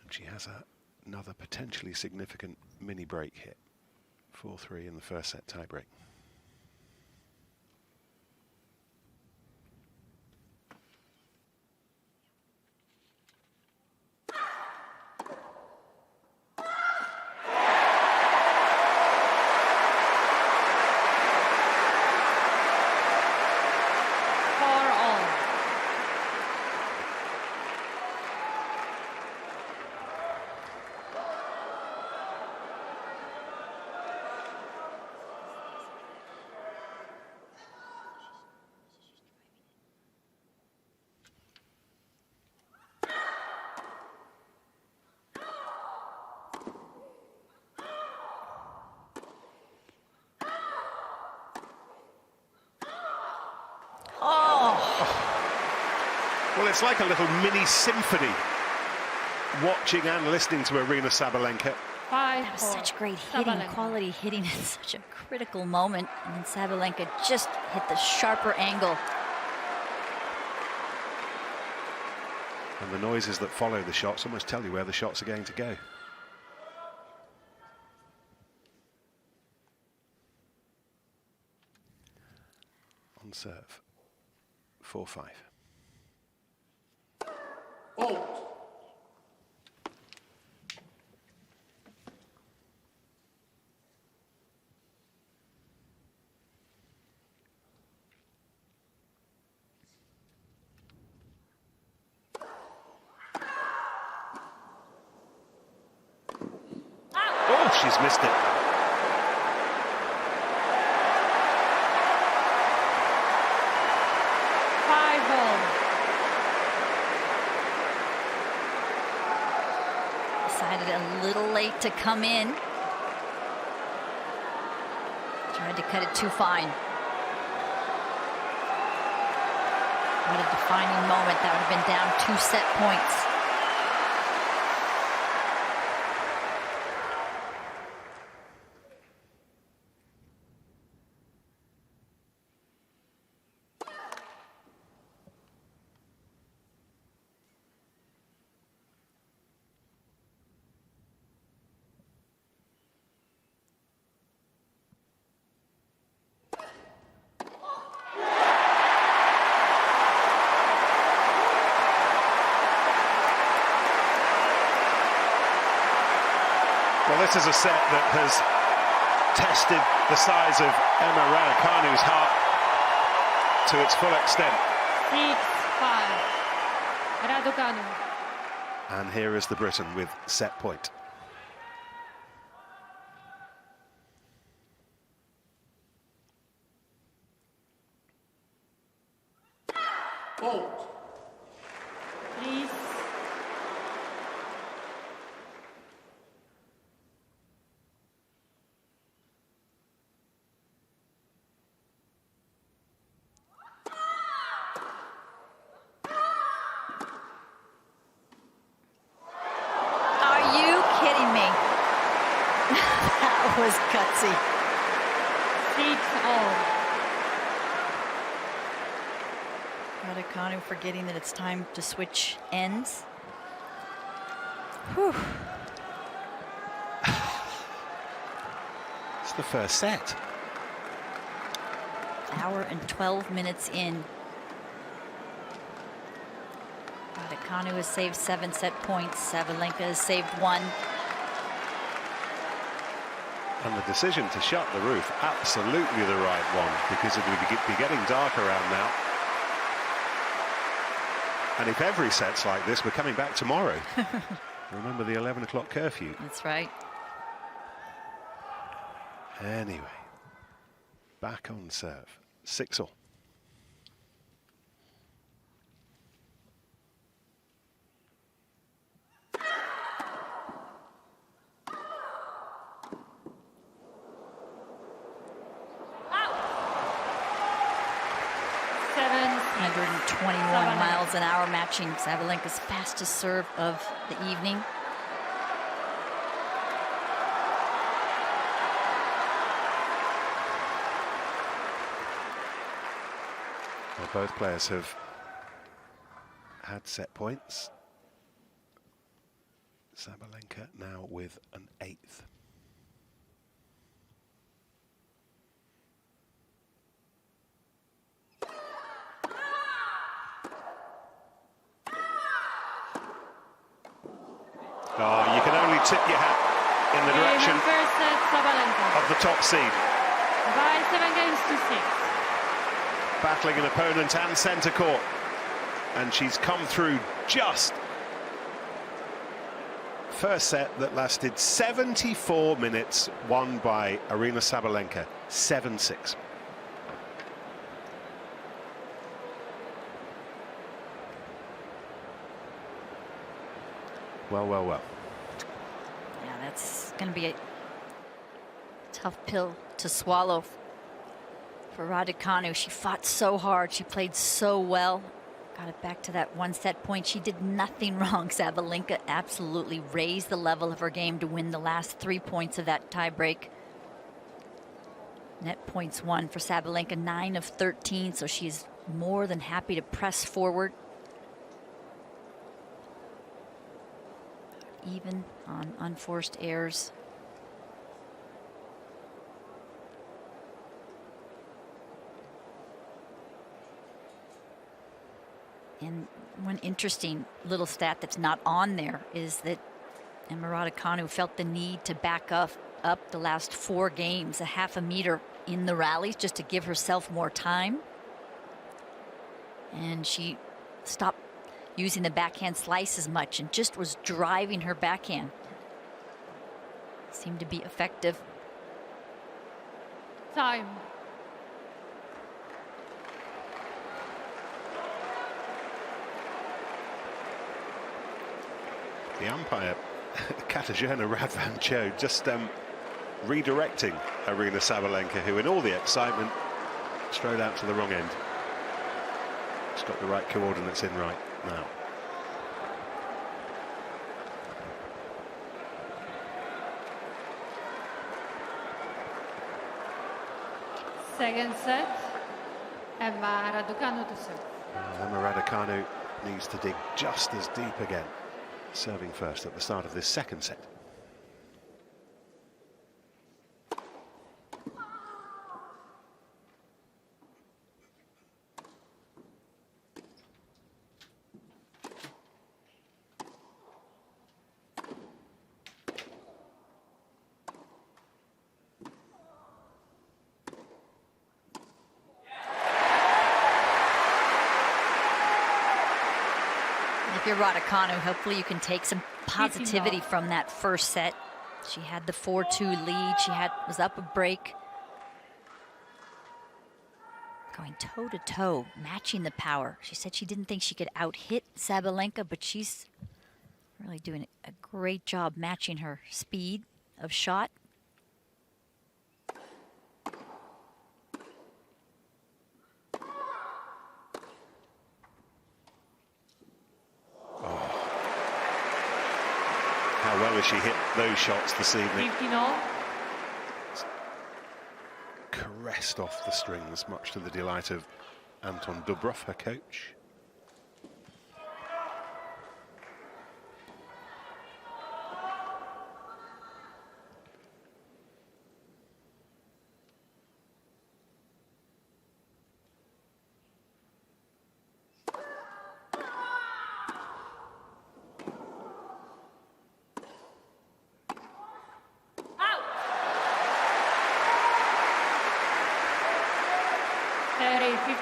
And she has another potentially significant mini break hit. 4-3 in the first set tiebreak. Well, it's like a little mini symphony watching and listening to Aryna Sabalenka. That was such great hitting, quality hitting at such a critical moment. And then Sabalenka just hit the sharper angle. And the noises that follow the shots almost tell you where the shots are going to go. On serve, 4-5. Fault. Oh, she's missed it. Decided a little late to come in. Tried to cut it too fine. What a defining moment. That would have been down 2 set points. Well, this is a set that has tested the size of Emma Raducanu's heart to its full extent. 6-5. Raducanu. And here is the Briton with set point. Fault. Please. Are you kidding me? That was gutsy. 6-all. Raducanu forgetting that it's time to switch ends. Whew. It's the first set. Hour and 12 minutes in. Raducanu has saved 7 set points. Sabalenka has saved 1. And the decision to shut the roof, absolutely the right one, because it would be getting dark around now. And if every set's like this, we're coming back tomorrow. Remember the 11 o'clock curfew. That's right. Anyway, back on serve. 6-all. Seven. 121 miles an hour, matching Sabalenka's fastest serve of the evening. Well, both players have had set points. Sabalenka now with an 8th. Oh, you can only tip your hat in the direction First set, Sabalenka. of the top seed. By 7 games to 6. Battling an opponent and centre court. And she's come through just. First set that lasted 74 minutes, won by Aryna Sabalenka, 7-6. Well, well, well. Yeah, that's going to be a tough pill to swallow for Raducanu. She fought so hard. She played so well. Got it back to that 1 set point. She did nothing wrong. Sabalenka absolutely raised the level of her game to win the last 3 points of that tiebreak. Net points won for Sabalenka, 9 of 13, so she's more than happy to press forward. Even on unforced errors. And one interesting little stat that's not on there is that Emma Raducanu felt the need to back up the last 4 games, a half a meter in the rallies, just to give herself more time. And she stopped using the backhand slice as much and just was driving her backhand. Seemed to be effective. Time. The umpire, Katarzyna Raducanu, just redirecting Aryna Sabalenka, who in all the excitement strode out to the wrong end. She's got the right coordinates in right now. Second set. Emma Raducanu to serve. Emma Raducanu needs to dig just as deep again, serving first at the start of this second set. If you're Raducanu, hopefully you can take some positivity from that first set. She had the 4-2 lead. She was up a break. Going toe-to-toe, matching the power. She said she didn't think she could out-hit Sabalenka, but she's really doing a great job matching her speed of shot. How well has she hit those shots this evening? 15-all. Caressed off the strings, much to the delight of Anton Dubrov, her coach. Out. 30-15.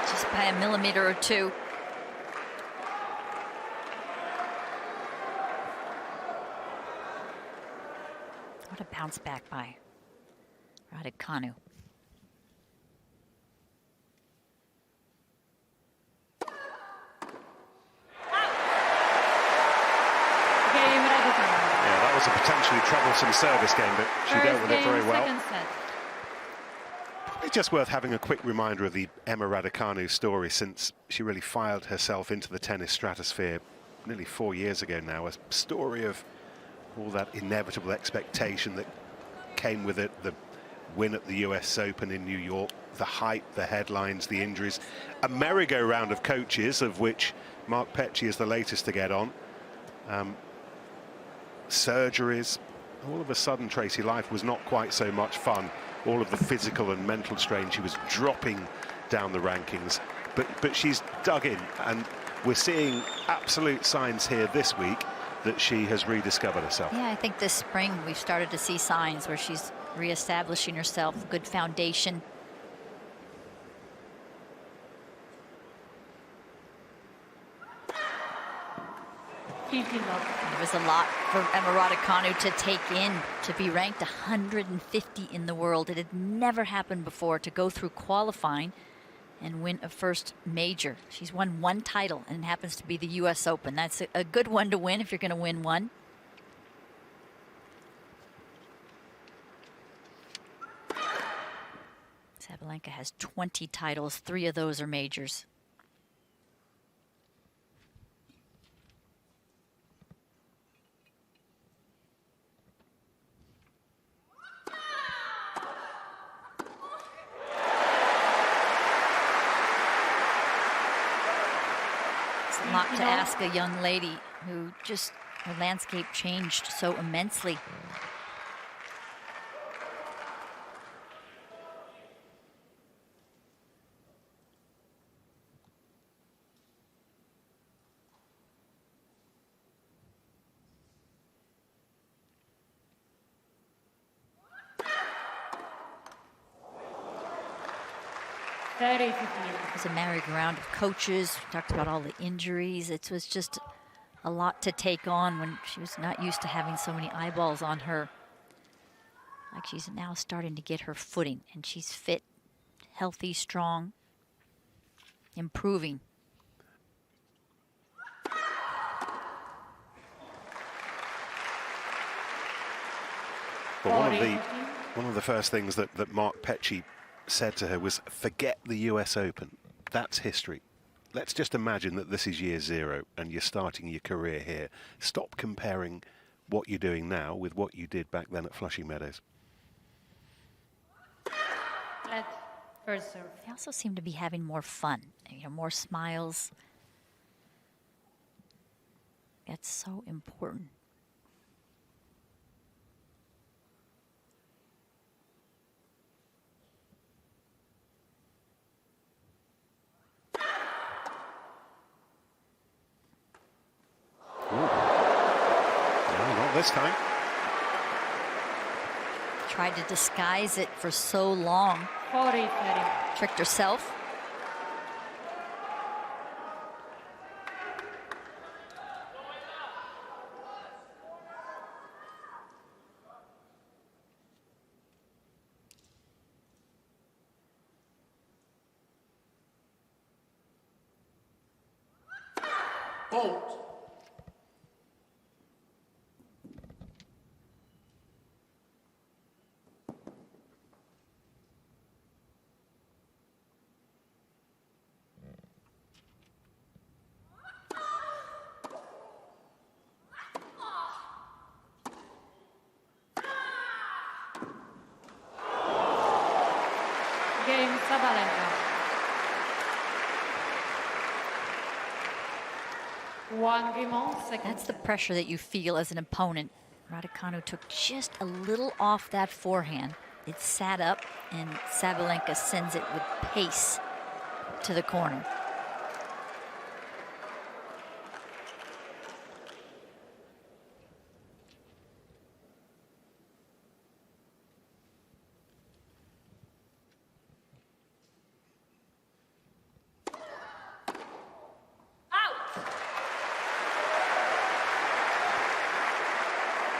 Just by a millimeter or two. What a bounce back by Raducanu. Game Raducanu. Yeah, that was a potentially troublesome service game, but she dealt with it very well. Second set. It's just worth having a quick reminder of the Emma Raducanu story, since she really filed herself into the tennis stratosphere nearly 4 years ago now. A story of all that inevitable expectation that came with it, the win at the US Open in New York, the hype, the headlines, the injuries, a merry-go-round of coaches, of which Mark Petchey is the latest to get on. Surgeries. All of a sudden, Tracy, life was not quite so much fun. All of the physical and mental strain, she was dropping down the rankings, but she's dug in, and we're seeing absolute signs here this week that she has rediscovered herself. Yeah, I think this spring we've started to see signs where she's reestablishing herself, good foundation. It was a lot for Emma Raducanu to take in, to be ranked 150 in the world. It had never happened before, to go through qualifying and win a first major. She's won one title, and it happens to be the US Open. That's a good one to win if you're going to win one. Sabalenka has 20 titles. 3 of those are majors. A lot to ask a young lady who just, her landscape changed so immensely. It was a merry-go-round of coaches. We talked about all the injuries. It was just a lot to take on when she was not used to having so many eyeballs on her. Like, she's now starting to get her footing, and she's fit, healthy, strong, improving. But one of the first things that Mark Petchey said to her was, forget the US Open. That's history. Let's just imagine that this is year 0 and you're starting your career here. Stop comparing what you're doing now with what you did back then at Flushing Meadows. First serve. They also seem to be having more fun, more smiles. That's so important. No, not this time. Tried to disguise it for so long. 40-30. Tricked herself. Fault. Game Sabalenka. 1 game on, second. That's the pressure that you feel as an opponent. Raducanu took just a little off that forehand. It sat up, and Sabalenka sends it with pace to the corner. Out!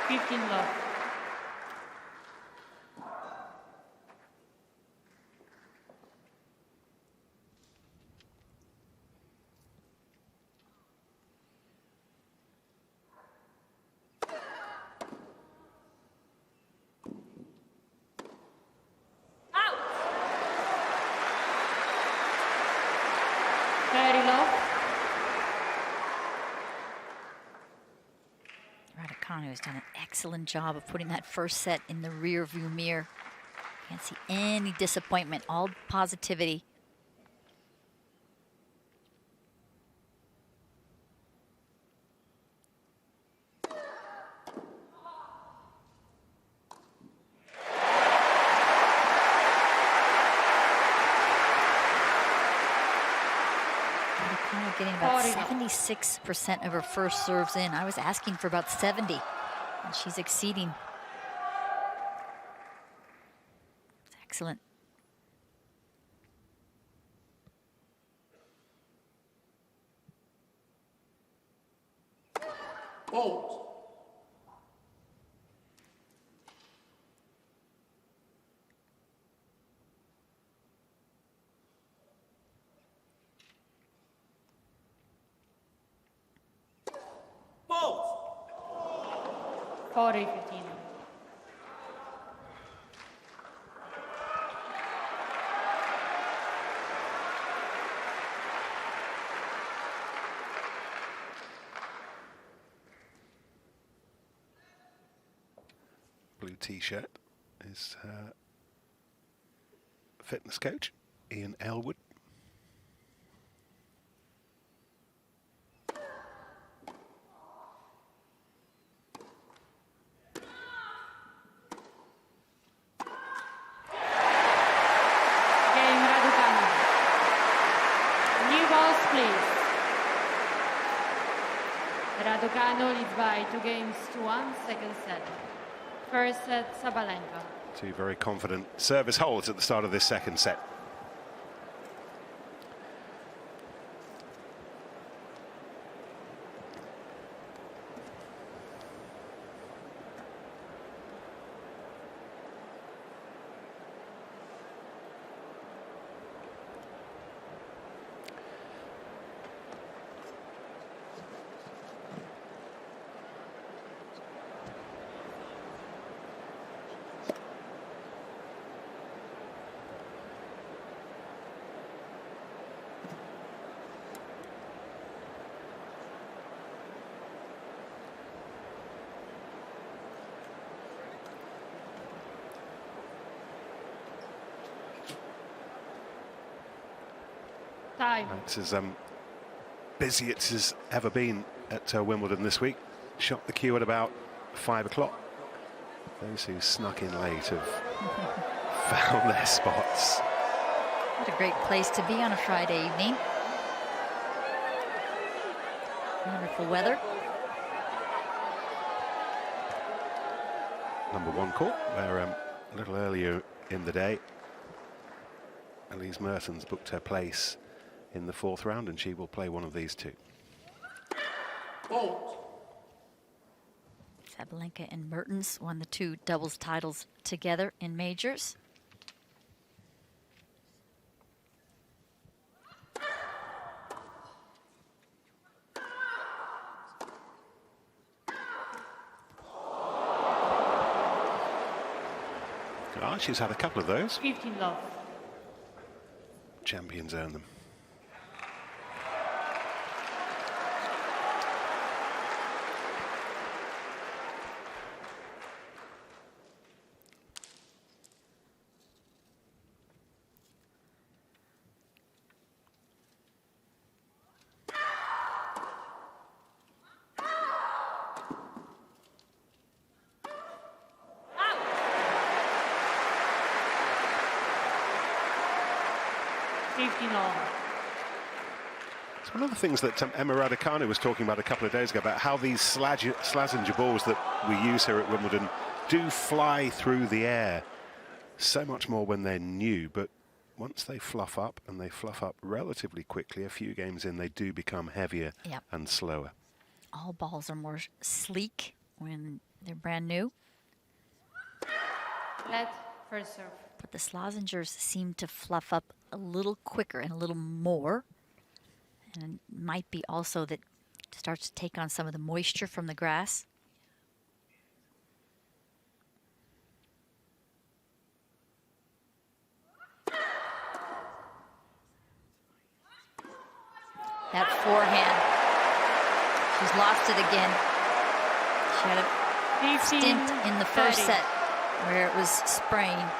15 love. Out! 30 love. Raducanu has done an excellent job of putting that first set in the rear view mirror. Can't see any disappointment, all positivity. Raducanu getting about 76% of her first serves in. I was asking for about 70, and she's exceeding. It's excellent. Fault. Fault. 40-15. Blue t-shirt is fitness coach Ian Elwood. Game Raducanu. New balls, please. Raducanu leads by 2 games to 1, second set. First set, Sabalenka. Two very confident service holds at the start of this second set. Time. It's as busy as it's ever been at Wimbledon this week shot the queue at about 5 o'clock. Those who snuck in late have found their spots. What a great place to be on a Friday evening. Wonderful weather. Number 1 court, where a little earlier in the day, Elise Mertens booked her place in the 4th round, and she will play one of these two. Fault. Sabalenka and Mertens won the 2 doubles titles together in majors. Ah, she's had a couple of those. 15 love. Champions earn them. It's one of the things that Emma Raducanu was talking about a couple of days ago, about how these Slazenger balls that we use here at Wimbledon do fly through the air so much more when they're new, but once they fluff up, and they fluff up relatively quickly, a few games in, they do become heavier and slower. All balls are more sleek when they're brand new. Let first serve. But the Slazengers seem to fluff up a little quicker and a little more. And it might be also that it starts to take on some of the moisture from the grass. That forehand, she's lost it again. She had a stint in the first set where it was sprained.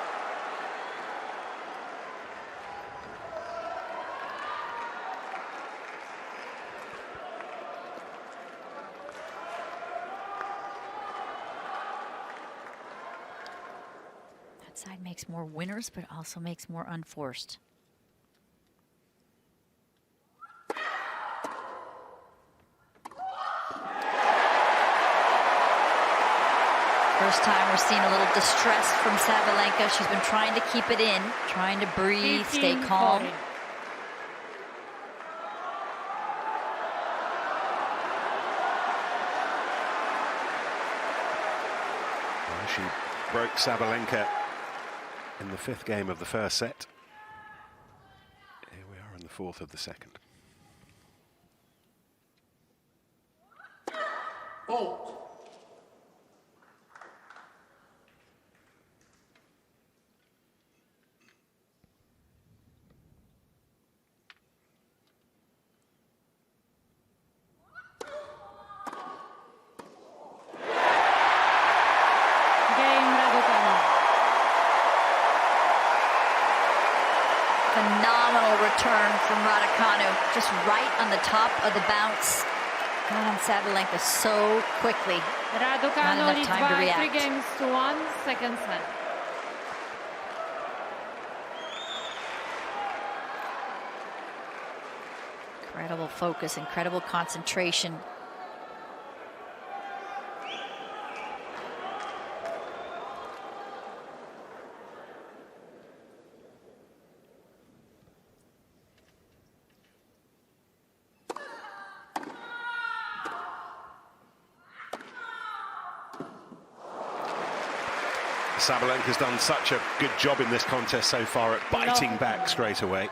That side makes more winners, but also makes more unforced. First time we're seeing a little distress from Sabalenka. She's been trying to keep it in, trying to breathe, stay calm. Well, she broke Sabalenka in the 5th game of the first set. Here we are in the 4th of the second. Fault. Phenomenal return from Raducanu, just right on the top of the bounce. Got on Sabalenka so quickly. Raducanu leads time to by react. 3 games to 1, second set. Incredible focus, incredible concentration. Sabalenka's done such a good job in this contest so far at biting back straight away.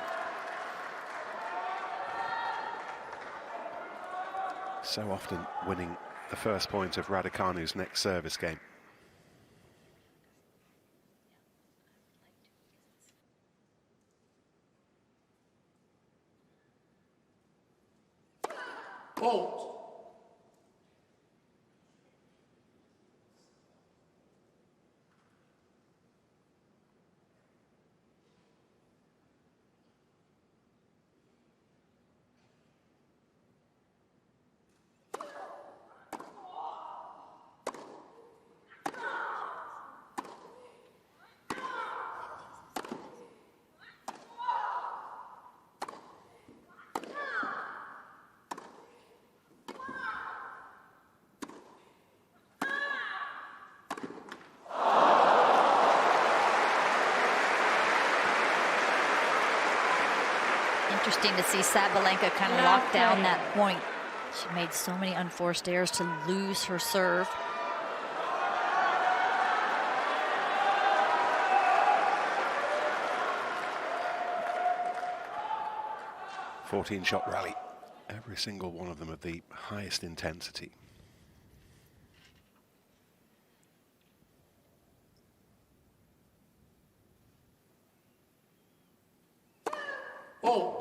So often winning the first point of Raducanu's next service game. Fault. Interesting to see Sabalenka kind of lock down that point. She made so many unforced errors to lose her serve. Fourteen-shot rally. Every single one of them of the highest intensity. Fault.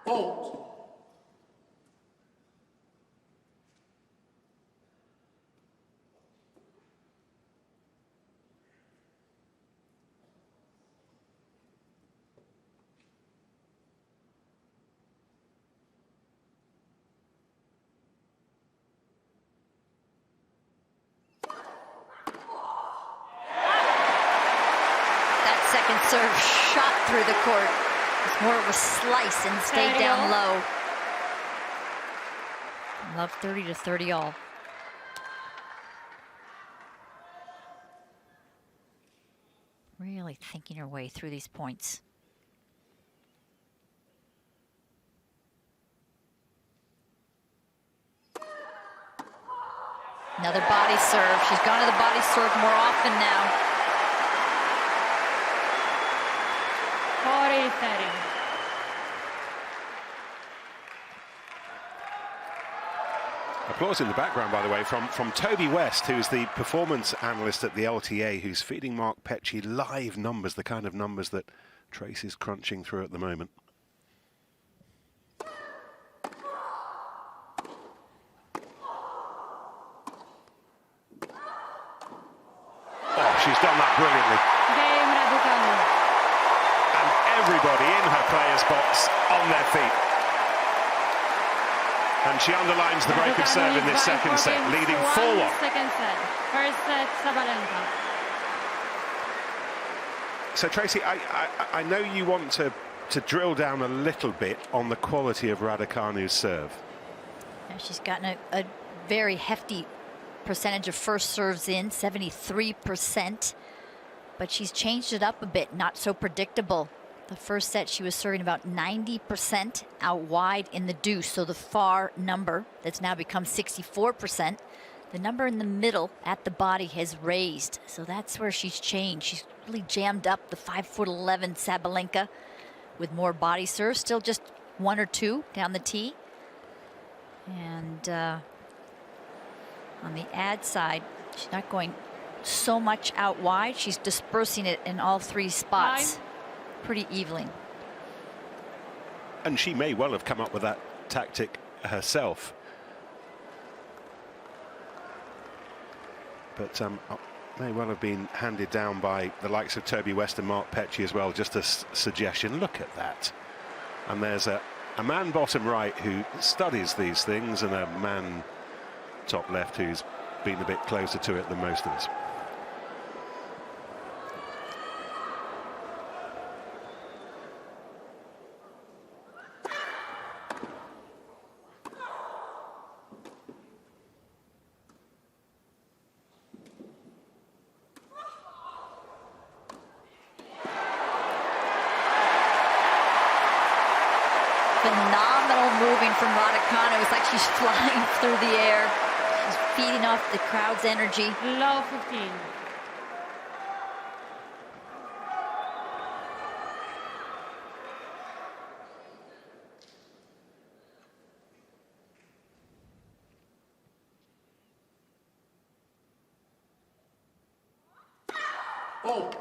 Fault. That second serve shot through the court. It's more of a slice and stayed down low. Love 30-30 all. Really thinking her way through these points. Another body serve. She's gone to the body serve more often now. 40-30. Applause in the background, by the way, from Toby West, who's the performance analyst at the LTA, who's feeding Mark Petchey live numbers, the kind of numbers that Tracy's crunching through at the moment. Oh, she's done that brilliantly. Game Raducanu. And everybody in her player's box on their feet. And she underlines the break of serve in this second set, leading 4-1. Second set. First set, Sabalenka. So, Tracy, I know you want to drill down a little bit on the quality of Raducanu's serve. Yeah, she's gotten a very hefty percentage of first serves in, 73%. But she's changed it up a bit, not so predictable. The first set, she was serving about 90% out wide in the deuce, so the far number that's now become 64%. The number in the middle at the body has raised, so that's where she's changed. She's really jammed up the 5'11" Sabalenka with more body serve, still just 1 or 2 down the tee. And on the ad side, she's not going so much out wide. She's dispersing it in all 3 spots pretty evenly. And she may well have come up with that tactic herself. But may well have been handed down by the likes of Toby West and Mark Petchey as well. Just a suggestion. Look at that. And there's a man bottom right who studies these things, and a man top left who's been a bit closer to it than most of us. Phenomenal moving from Raducanu. It's like she's flying through the air. She's feeding off the crowd's energy. Low 15. Fault.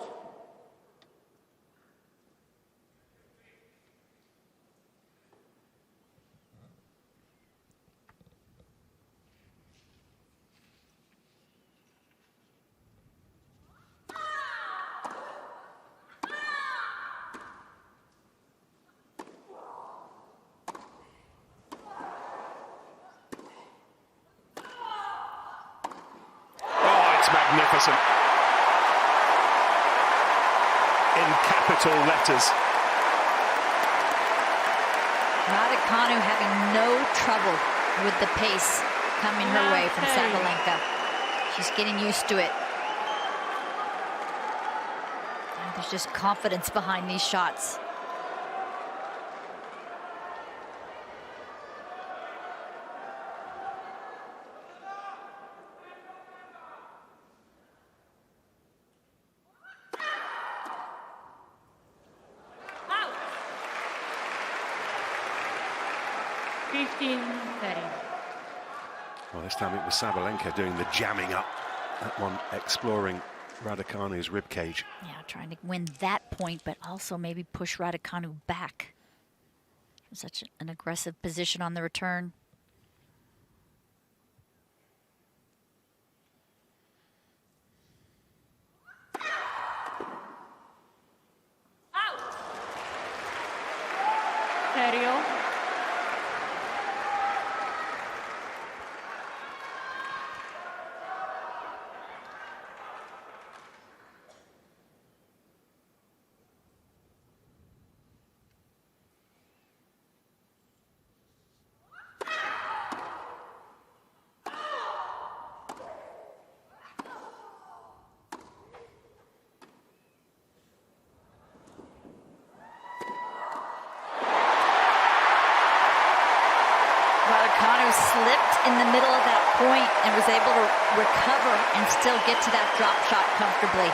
Oh, it's magnificent. In capital letters. Raducanu having no trouble with the pace coming her way from Sabalenka. She's getting used to it. And there's just confidence behind these shots. Out. 15-30. Well, this time it was Sabalenka doing the jamming up. That one exploring Raducanu's ribcage. Yeah, trying to win that point, but also maybe push Raducanu back. Such an aggressive position on the return. Out. Serio. Raducanu slipped in the middle of that point and was able to recover and still get to that drop shot comfortably.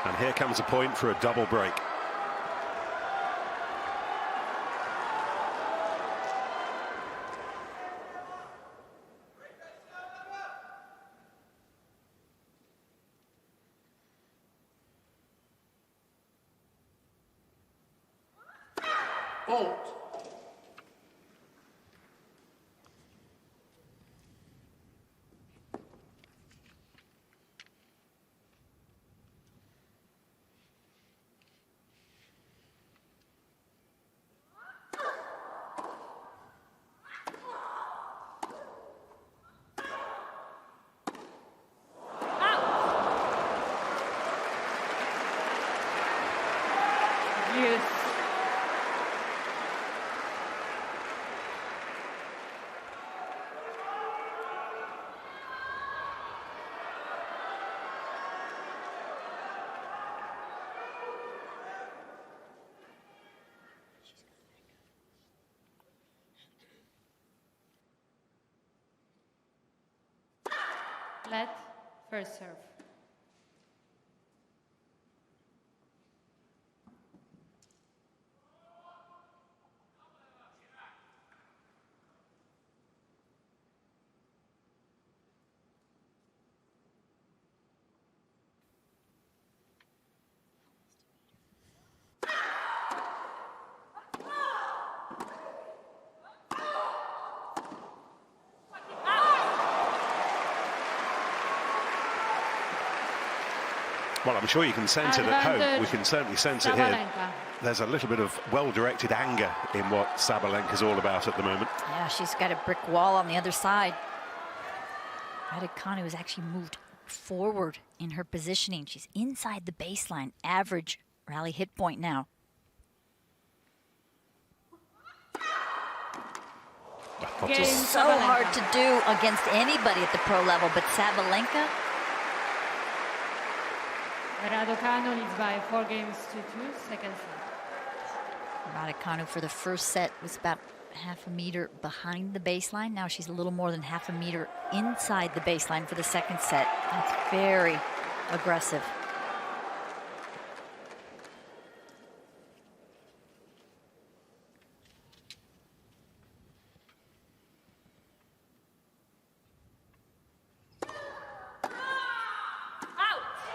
And here comes a point for a double break. Fault. Yes. Let first serve. Well, I'm sure you can sense it at home. Advantage. We can certainly sense it here. Sabalenka. There's a little bit of well-directed anger in what Sabalenka's all about at the moment. Yeah, she's got a brick wall on the other side. Raducanu has actually moved forward in her positioning. She's inside the baseline, average rally hit point now. Game Just So Sabalenka. hard to do against anybody at the pro level, but Sabalenka, Raducanu leads by 4 games to 2, second set. Raducanu for the first set was about half a meter behind the baseline. Now she's a little more than half a meter inside the baseline for the second set. That's very aggressive.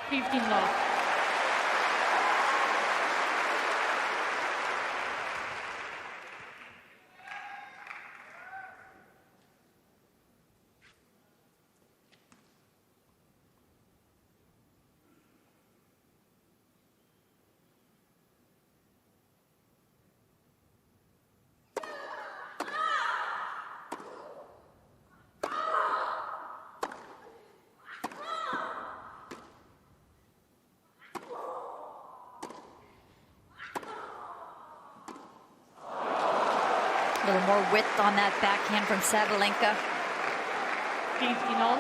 15 love. A little more width on that backhand from Sabalenka. 15 all.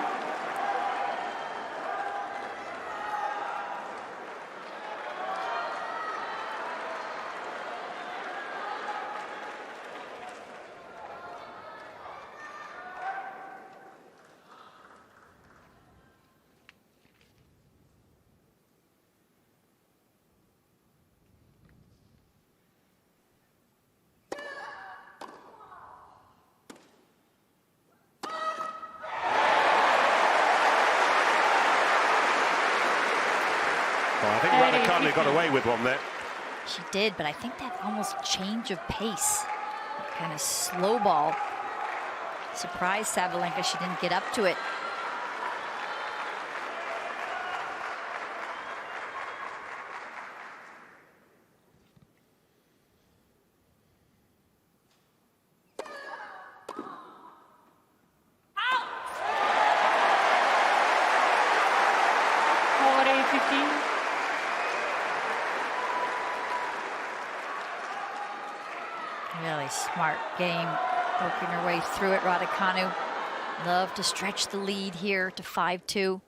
Well, I think Raducanu got away with one there. She did, but I think that almost change of pace, kind of slow ball, surprised Sabalenka. She didn't get up to it. Really smart game, working her way through it. Raducanu love to stretch the lead here to 5-2.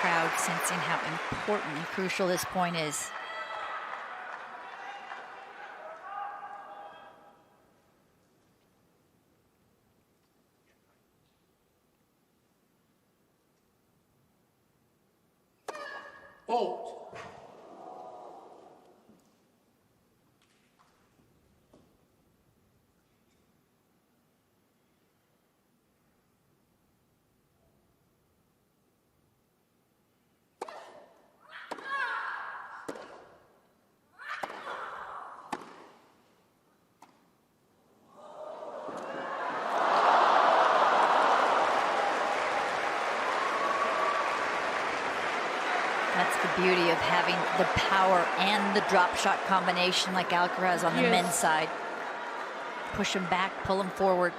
Crowd sensing how important and crucial this point is. Fault. That's the beauty of having the power and the drop shot combination like Alcaraz on the men's side. Push him back, pull him forward.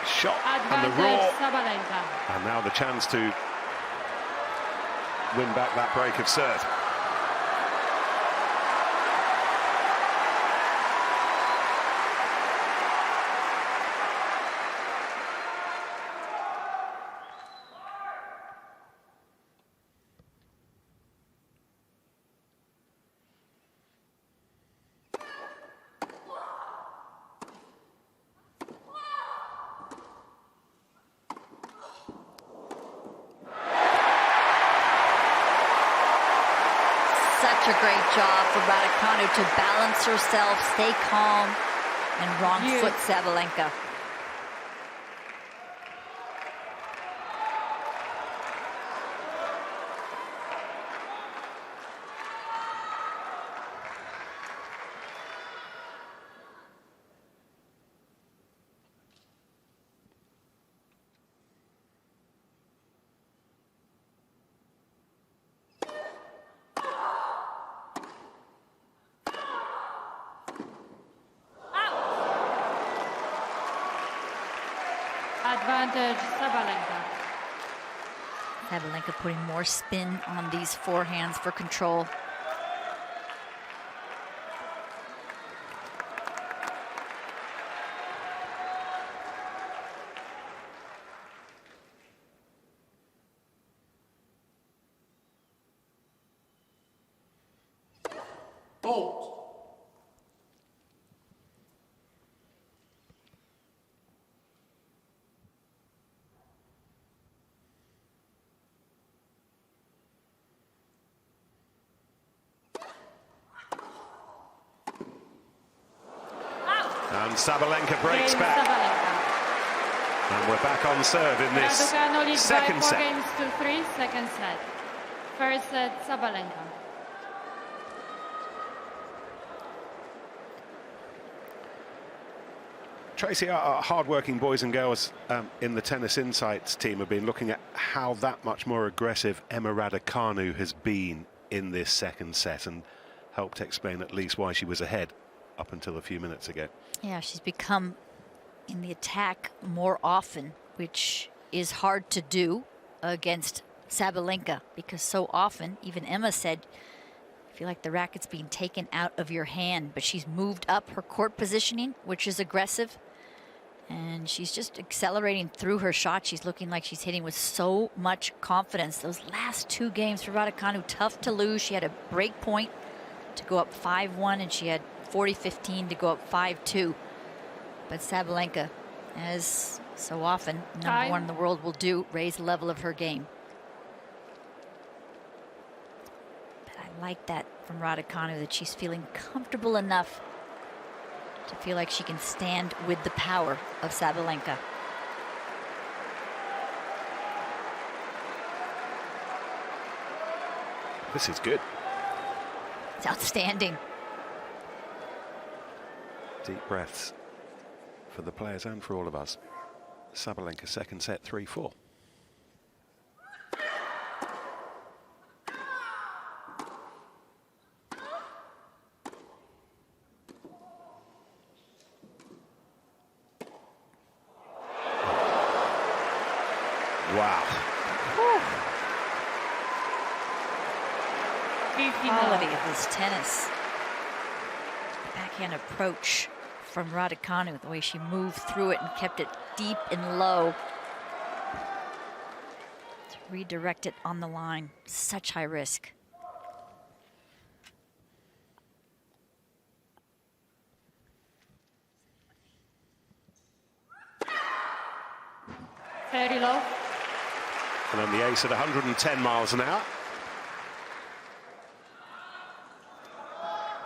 Shot and the raw, Sabalenka. and now the chance to win back that break of serve. Such a great job for Raducanu to balance herself, stay calm, and wrong foot Sabalenka. Advantage Sabalenka. Sabalenka putting more spin on these forehands for control. Fault. And Sabalenka breaks Game back. Sabalenka. And we're back on serve in this Raducanu leads by second 4 set. games to 3, second set. First set, Sabalenka. Tracy, our hard-working boys and girls in the Tennis Insights team have been looking at how that much more aggressive Emma Raducanu has been in this second set and helped explain at least why she was ahead up until a few minutes ago. Yeah, she's become in the attack more often, which is hard to do against Sabalenka, because so often, even Emma said, I feel like the racket's being taken out of your hand, but she's moved up her court positioning, which is aggressive, and she's just accelerating through her shot. She's looking like she's hitting with so much confidence. Those last 2 games for Raducanu, tough to lose. She had a break point to go up 5-1, and she had 40-15 to go up 5-2. But Sabalenka, as so often number 1 in the world will do, raise the level of her game. But I like that from Raducanu, that she's feeling comfortable enough to feel like she can stand with the power of Sabalenka. This is good. It's outstanding. Deep breaths for the players and for all of us. Sabalenka second set 3-4. Wow. Quality of this tennis. Backhand approach from Raducanu, the way she moved through it and kept it deep and low to redirect it on the line. Such high risk. Very low. And then the ace at 110 miles an hour.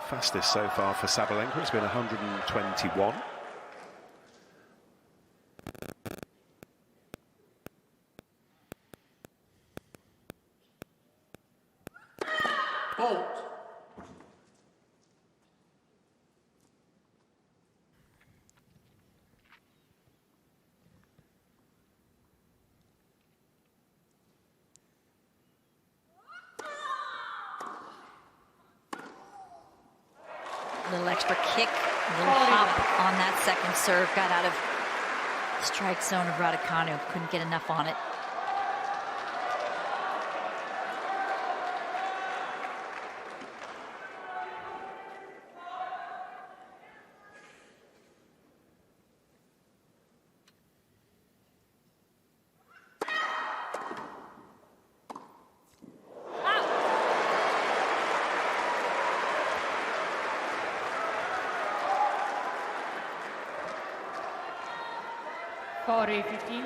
Fastest so far for Sabalenka has been 121. Fault. Little extra kick, a little hop on that second serve. Got out of strike zone of Raducanu. Couldn't get enough on it. Corey 15.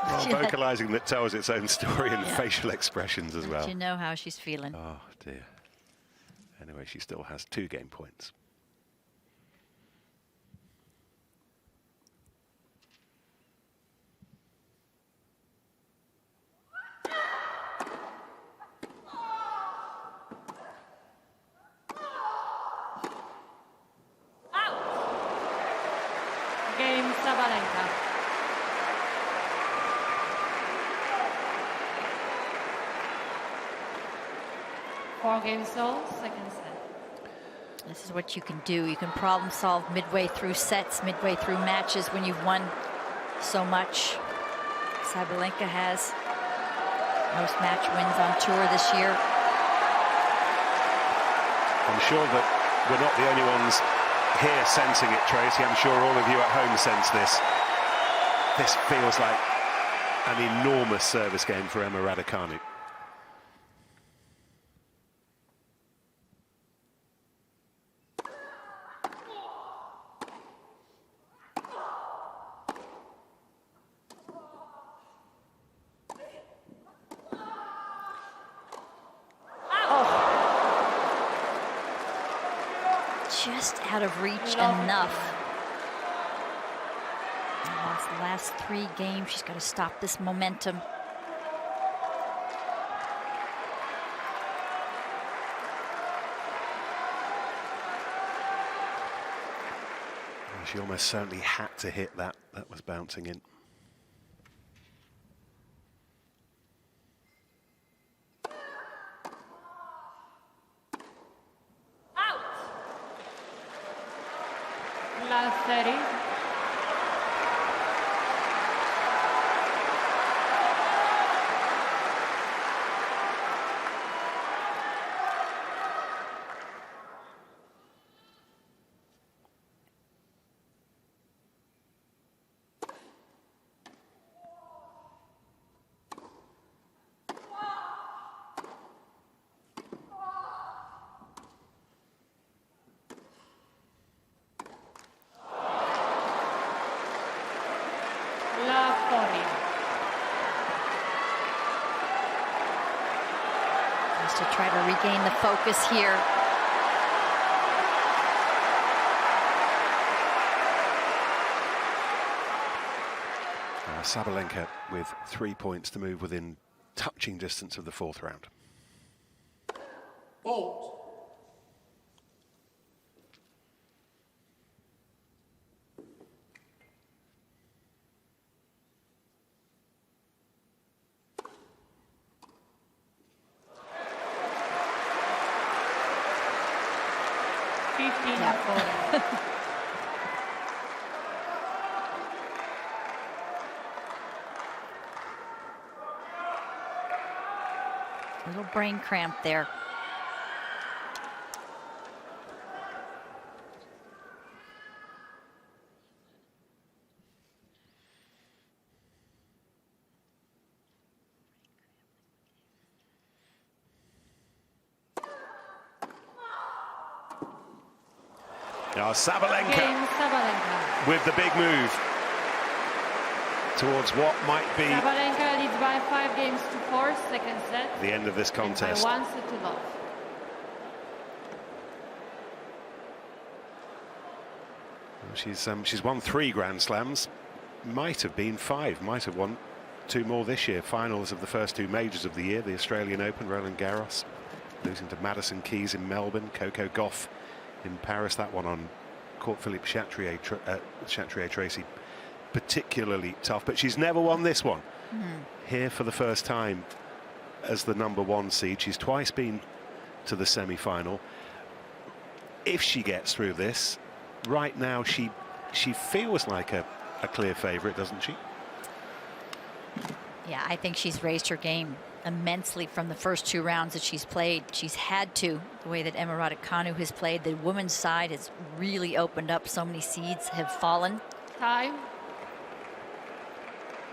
Well, vocalizing that tells its own story in Yeah. facial expressions as well. You know how she's feeling. Oh dear. Anyway, she still has 2 game points. Game Sabalenka. Four games all, second set. This is what you can do. You can problem solve midway through sets, midway through matches when you've won so much. Sabalenka has most match wins on tour this year. I'm sure that we're not the only ones here sensing it, Tracy. I'm sure all of you at home sense this. This feels like an enormous service game for Emma Raducanu. Just out of reach enough. Lost the last 3 games. She's got to stop this momentum. She almost certainly had to hit that. That was bouncing in. Last 30. Just to try to regain the focus here. Sabalenka with 3 points to move within touching distance of the 4th round. Fault. Little brain cramp there. Now Sabalenka with the big move towards what might be Sabalenka leads by 5 games to 4, second set. the end of this contest. By 1 set to love. She's won 3 Grand Slams, might have been 5, might have won 2 more this year. Finals of the first 2 majors of the year, the Australian Open, Roland Garros, losing to Madison Keys in Melbourne, Coco Gauff in Paris, that one on court Philippe Chatrier, Tracy, particularly tough, but she's never won this one. Here for the first time as the #1 seed. She's twice been to the semi-final. If she gets through this, right now she feels like a clear favourite, doesn't she? Yeah, I think she's raised her game immensely from the first 2 rounds that she's played. She's had to, the way that Emma Raducanu has played. The women's side has really opened up. So many seeds have fallen. Time.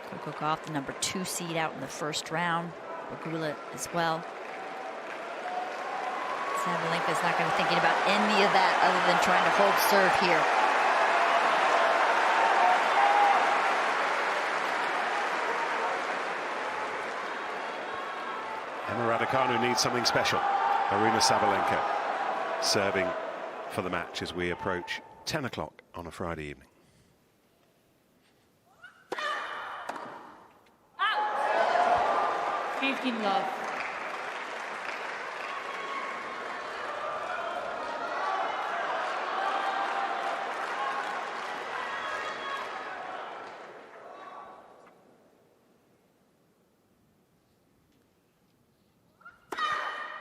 Coco Gauff, the #2 seed, out in the first round. Bagula as well. Sabalenka's not going to be thinking about any of that other than trying to hold serve here. Emma Raducanu needs something special. Aryna Sabalenka serving for the match as we approach 10 o'clock on a Friday evening. 15 love.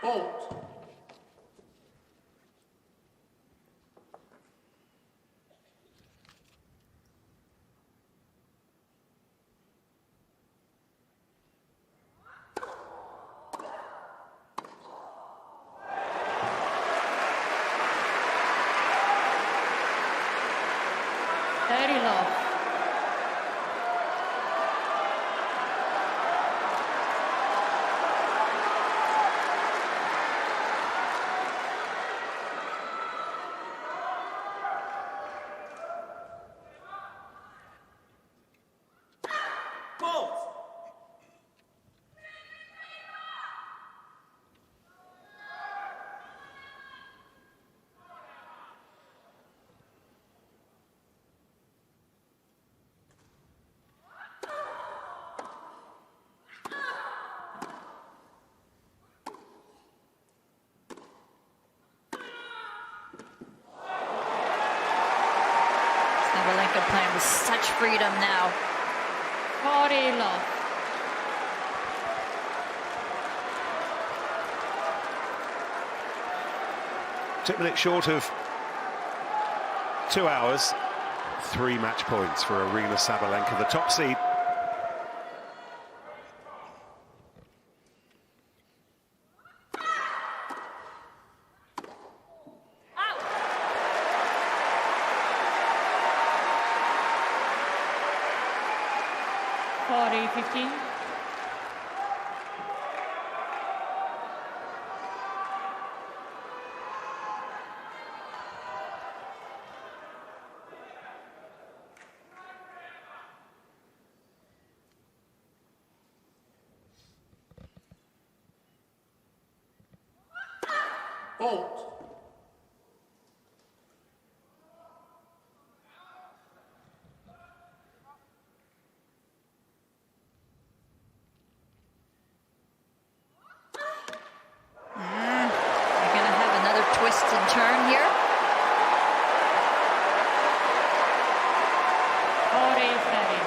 Fault. with such freedom now. 40 love. Minutes short of 2 hours. 3 match points for Aryna Sabalenka, the top seed. Out. 40-15. Fault. You're going to have another twist and turn here. 40-30.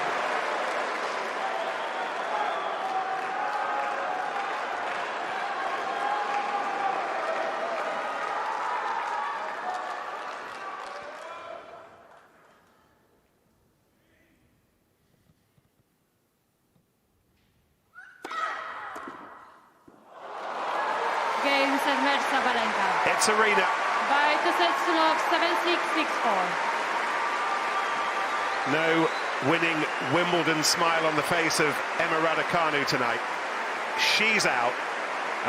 Game, set, match, Sabalenka. It's Aryna. By 2 sets to love, 7-6, 6-4. No winning Wimbledon smile on the face of Emma Raducanu tonight. She's out,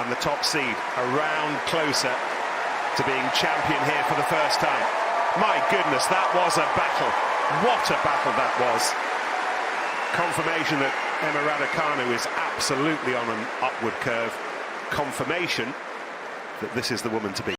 and the top seed a round closer to being champion here for the first time. My goodness, that was a battle. What a battle that was. Confirmation that Emma Raducanu is absolutely on an upward curve. Confirmation that this is the woman to beat.